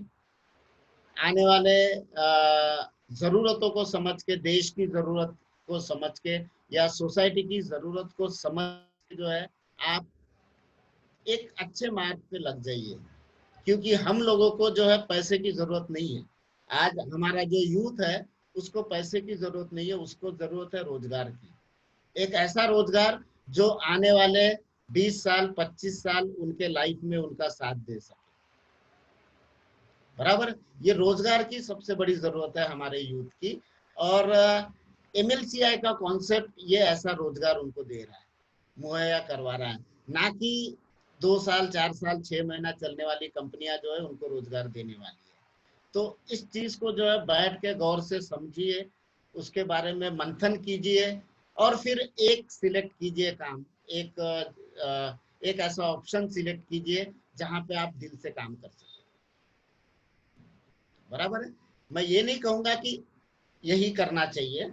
आने वाले जरूरतों को समझ के, देश की जरूरत को समझ के या सोसाइटी की जरूरत को समझ के जो है आप एक अच्छे मार्ग पे लग जाइए। क्योंकि हम लोगों को जो है पैसे की जरूरत नहीं है। आज हमारा जो यूथ है उसको पैसे की जरूरत नहीं है, उसको जरूरत है रोजगार की। एक ऐसा रोजगार जो आने वाले 20 साल 25 साल उनके लाइफ में उनका साथ दे सके। बराबर, ये रोजगार की सबसे बड़ी जरूरत है हमारे यूथ की। और MLCI का कॉन्सेप्ट ये ऐसा रोजगार उनको दे रहा है, मुहैया करवा रहा है, ना कि 2 साल 4 साल 6 महीना चलने वाली कंपनियां जो है उनको रोजगार देने वाली है। तो इस चीज को जो है बैठ के गौर से समझिए, उसके बारे में मंथन कीजिए और फिर एक सिलेक्ट कीजिए काम, एक ऐसा ऑप्शन सिलेक्ट कीजिए जहां पे आप दिल से काम कर सकें। बराबर है, मैं ये नहीं कहूंगा कि यही करना चाहिए,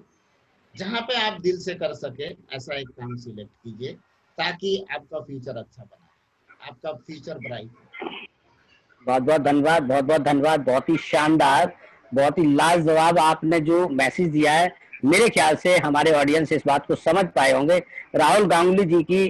जहां पे आप दिल से कर सके ऐसा एक काम सिलेक्ट कीजिए ताकि आपका फ्यूचर अच्छा बने, आपका फ्यूचर ब्राइट। बहुत बहुत धन्यवाद, बहुत बहुत धन्यवाद। बहुत ही शानदार, बहुत ही लाजवाब आपने जो मैसेज दिया है। मेरे ख्याल से हमारे ऑडियंस इस बात को समझ पाए होंगे। राहुल गांगुली जी की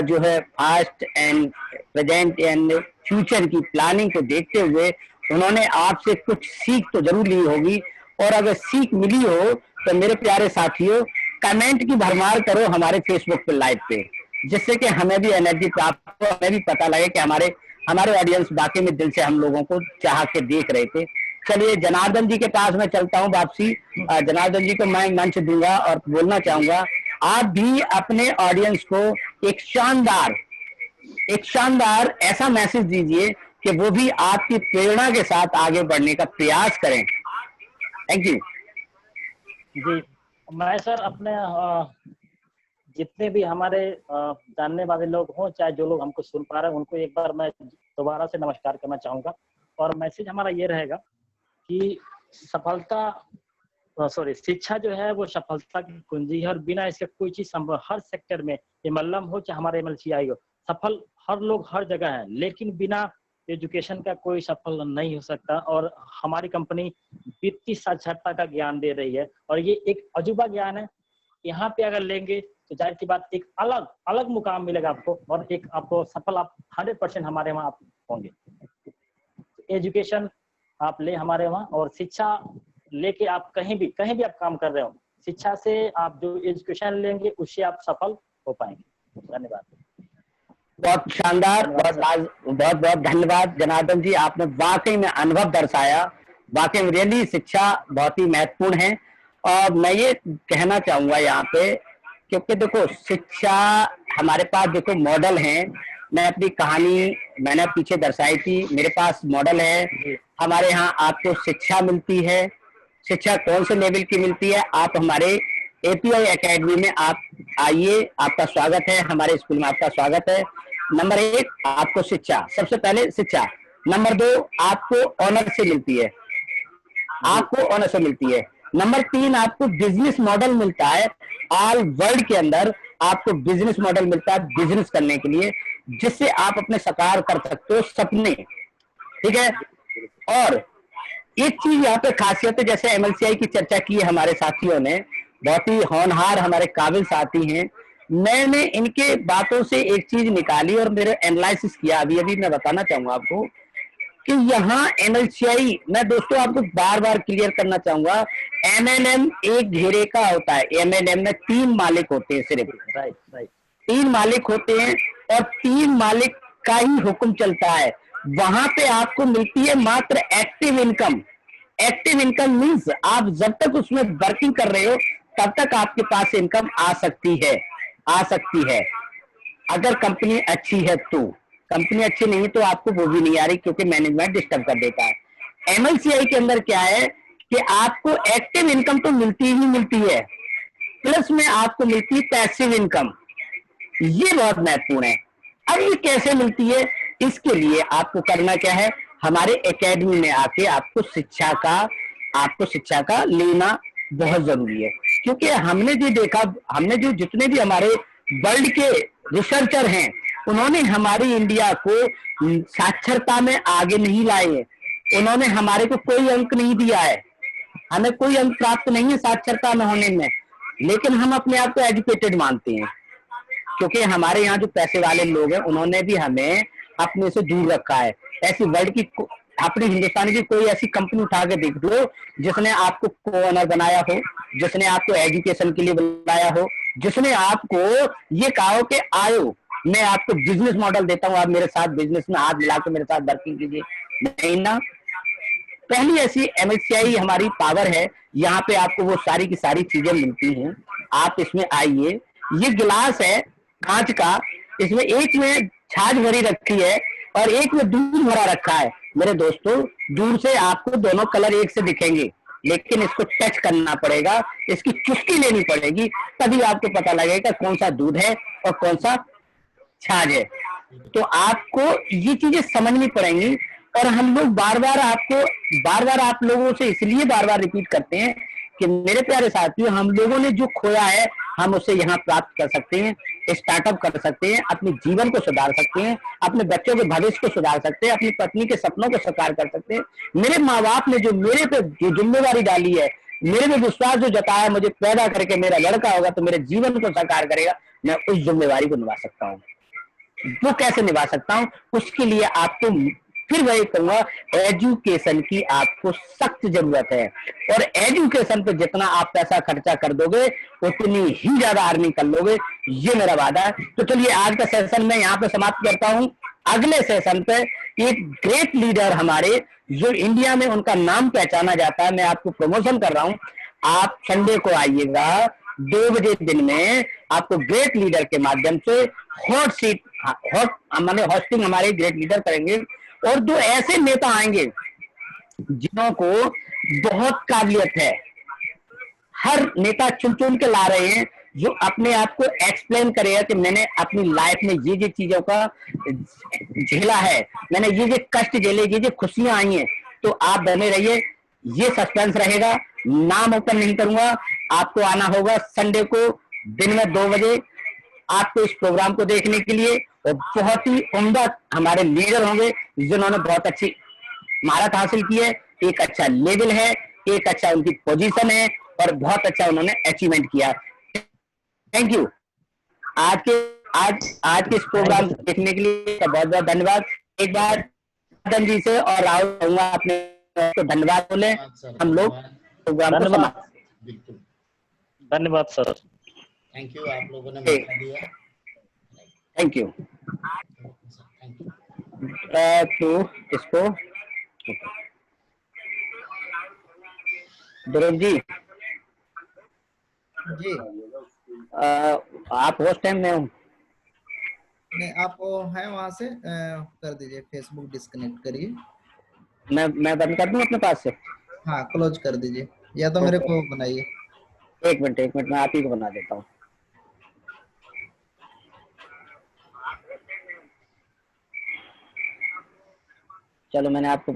जो है past and present and future की प्लानिंग को देखते हुए उन्होंने आपसे कुछ सीख तो जरूर ली होगी। और अगर सीख मिली हो तो मेरे प्यारे साथियों, कमेंट की भरमार करो हमारे फेसबुक पे लाइव पे, जिससे कि हमें भी एनर्जी प्राप्त हो, हमें भी पता लगे कि हमारे ऑडियंस बाकी में दिल से हम लोगों को चाह के देख रहे थे। चलिए जनार्दन जी के पास मैं चलता हूँ वापसी। जनार्दन जी को मैं मंच दूंगा और बोलना चाहूंगा आप भी अपने ऑडियंस को एक शानदार ऐसा मैसेज दीजिए कि वो भी आपकी प्रेरणा के साथ आगे बढ़ने का प्रयास करें। थैंक यू जी। मैं सर अपने जितने भी हमारे जानने वाले लोग हों, चाहे जो लोग हमको सुन पा रहे हैं, उनको एक बार मैं दोबारा से नमस्कार करना चाहूंगा। और मैसेज हमारा ये रहेगा कि सफलता सॉरी, शिक्षा जो है वो सफलता की कुंजी है और बिना इसके कोई चीज संभव। हर सेक्टर में, एमएलएम हो चाहे हमारे एमएलसीआई हो, सफल हर लोग हर जगह है, लेकिन बिना एजुकेशन का कोई सफल नहीं हो सकता। और हमारी कंपनी वित्तीय साक्षरता का ज्ञान दे रही है और ये एक अजूबा ज्ञान है। यहाँ पे अगर लेंगे तो जाहिर सी बात एक अलग अलग मुकाम मिलेगा आपको और एक आपको सफल आप 100% हमारे वहाँ आप होंगे। एजुकेशन आप ले हमारे वहाँ, और शिक्षा लेके आप कहीं भी आप काम कर रहे हो, शिक्षा से आप जो एजुकेशन लेंगे उससे आप सफल हो पाएंगे। धन्यवाद। बहुत शानदार, बहुत बहुत धन्यवाद जनार्दन जी, आपने वाकई में अनुभव दर्शाया। वाकई में रियली शिक्षा बहुत ही महत्वपूर्ण है। और मैं ये कहना चाहूंगा यहाँ पे, क्योंकि देखो शिक्षा हमारे पास देखो मॉडल हैं। मैं अपनी कहानी मैंने पीछे दर्शाई थी, मेरे पास मॉडल है। हमारे यहाँ आपको शिक्षा मिलती है। शिक्षा कौन से लेवल की मिलती है? आप हमारे एपीआई एकेडमी में आप आइए, आपका स्वागत है, हमारे स्कूल में आपका स्वागत है। नंबर 1 आपको शिक्षा, सबसे पहले शिक्षा। नंबर 2 आपको ऑनर से मिलती है, आपको ऑनर से मिलती है। नंबर 3 आपको बिजनेस मॉडल मिलता है। ऑल वर्ल्ड के अंदर आपको बिजनेस मॉडल मिलता है बिजनेस करने के लिए, जिससे आप अपने साकार कर सकते हो सपने। ठीक है। और एक चीज यहाँ पे खासियत है, जैसे एमएलसीआई की चर्चा की है हमारे साथियों ने, बहुत ही होनहार हमारे काबिल साथी हैं। मैंने इनके बातों से एक चीज निकाली और मेरे एनालिसिस किया, अभी अभी मैं बताना चाहूंगा आपको कि यहाँ एमएलसीआई, मैं दोस्तों आपको बार बार क्लियर करना चाहूंगा, एमएलएम एक घेरे का होता है। एमएलएम में 3 मालिक होते हैं सिर्फ, राइट 3 मालिक होते हैं और 3 मालिक का ही हुक्म चलता है। वहां पे आपको मिलती है मात्र active income. Active income means आप जब तक उसमें वर्किंग कर रहे हो तब तक आपके पास इनकम आ सकती है, अगर कंपनी अच्छी है तो। कंपनी अच्छी नहीं तो आपको वो भी नहीं आ रही, क्योंकि मैनेजमेंट डिस्टर्ब कर देता है। एमएलसीआई के अंदर क्या है कि आपको एक्टिव इनकम तो मिलती ही मिलती है, प्लस में आपको मिलती है पैसिव इनकम। ये बहुत महत्वपूर्ण है। अब ये कैसे मिलती है, इसके लिए आपको करना क्या है, हमारे एकेडमी में आके आपको शिक्षा का लेना बहुत जरूरी है। क्योंकि हमने जो देखा, हमने जो जितने भी हमारे वर्ल्ड के रिसर्चर हैं, उन्होंने हमारी इंडिया को साक्षरता में आगे नहीं लाए। उन्होंने हमारे को कोई अंक नहीं दिया है, हमें कोई अंक प्राप्त नहीं है साक्षरता में होने में, लेकिन हम अपने आप को एजुकेटेड मानते हैं। क्योंकि हमारे यहाँ जो पैसे वाले लोग हैं, उन्होंने भी हमें अपने से दूर रखा है। ऐसी वर्ल्ड की, अपनी हिंदुस्तान की कोई ऐसी कंपनी उठा के देख लो जिसने आपको को-ओनर बनाया हो, जिसने आपको एजुकेशन के लिए बनाया हो, जिसने आपको ये कहा हो कि आओ मैं आपको बिजनेस मॉडल देता हूं, आप मेरे साथ बिजनेस में हाथ मिला के मेरे साथ वर्किंग कीजिए। नहीं ना। पहली ऐसी एमएलसीआई हमारी पावर है, यहाँ पे आपको वो सारी की सारी चीजें मिलती हैं। आप इसमें आइए। ये गिलास है कांच का, इसमें एक में छाछ भरी रखी है और एक में दूध भरा रखा है। मेरे दोस्तों, दूर से आपको दोनों कलर एक से दिखेंगे, लेकिन इसको टच करना पड़ेगा, इसकी चुस्की लेनी पड़ेगी, तभी आपको पता लगेगा कौन सा दूध है और कौन सा छाछ है। तो आपको ये चीजें समझनी पड़ेंगी। और हम लोग बार बार आप लोगों से इसलिए बार बार रिपीट करते हैं कि मेरे प्यारे साथियों, हम लोगों ने जो खोया है हम उसे यहाँ प्राप्त कर सकते हैं, स्टार्टअप कर सकते हैं, अपने जीवन को सुधार सकते हैं, अपने बच्चों के भविष्य को सुधार सकते हैं, अपनी पत्नी के सपनों को साकार कर सकते हैं। मेरे माँ बाप ने जो मेरे पे जो जिम्मेवारी डाली है, मेरे पे विश्वास जो जताया, मुझे पैदा करके मेरा लड़का होगा तो मेरे जीवन को साकार करेगा, मैं उस जिम्मेवारी को निभा सकता हूँ। वो कैसे निभा सकता हूँ, उसके लिए आपको फिर वही कहूंगा, एजुकेशन की आपको सख्त जरूरत है। और एजुकेशन पे जितना आप पैसा खर्चा कर दोगे उतनी ही ज्यादा अर्निंग कर लोगे, ये मेरा वादा है। तो चलिए आज का सेशन मैं यहाँ पे समाप्त करता हूँ। अगले सेशन पे एक ग्रेट लीडर हमारे, जो इंडिया में उनका नाम पहचाना जाता है, मैं आपको प्रमोशन कर रहा हूँ। आप संडे को आइएगा 2 बजे दिन में, आपको ग्रेट लीडर के माध्यम से होस्टिंग हमारे ग्रेट लीडर करेंगे। और 2 ऐसे नेता आएंगे जिन्हों को बहुत काबिलियत है, हर नेता चुन चुन के ला रहे हैं, जो अपने आप को एक्सप्लेन करेगा कि मैंने अपनी लाइफ में ये चीजों का झेला है, मैंने ये कष्ट झेले, ये खुशियां आई हैं। तो आप बने रहिए। ये सस्पेंस रहेगा, नाम ओपन नहीं करूंगा। आपको आना होगा संडे को दिन में 2 बजे आपको इस प्रोग्राम को देखने के लिए। और बहुत ही उम्दा हमारे लीडर होंगे जिन्होंने बहुत अच्छी महारत हासिल की है, एक अच्छा लेवल है, एक अच्छा उनकी पोजीशन है और बहुत अच्छा उन्होंने अचीवमेंट किया। Thank you. आज के इस प्रोग्राम को देखने के लिए बहुत बहुत धन्यवाद। एक बार मदन जी से और राहुल कहूंगा अपने को धन्यवाद बोले, हम लोग प्रोग्राम को समाप्त। बिल्कुल धन्यवाद सर। थैंक यू, आप लोगों ने मौका दिया। Thank you. Thank you. तो इसको ध्रुव जी, जी आप होस्ट हैं, मैं हूँ। नहीं, आप वो हैं वहां से कर दीजिए, फेसबुक डिस्कनेक्ट करिए। मैं बंद कर दूं अपने पास से? हाँ क्लोज कर दीजिए, या तो मेरे को बनाइए। एक मिनट मैं आप ही को बना देता हूँ। चलो मैंने आपको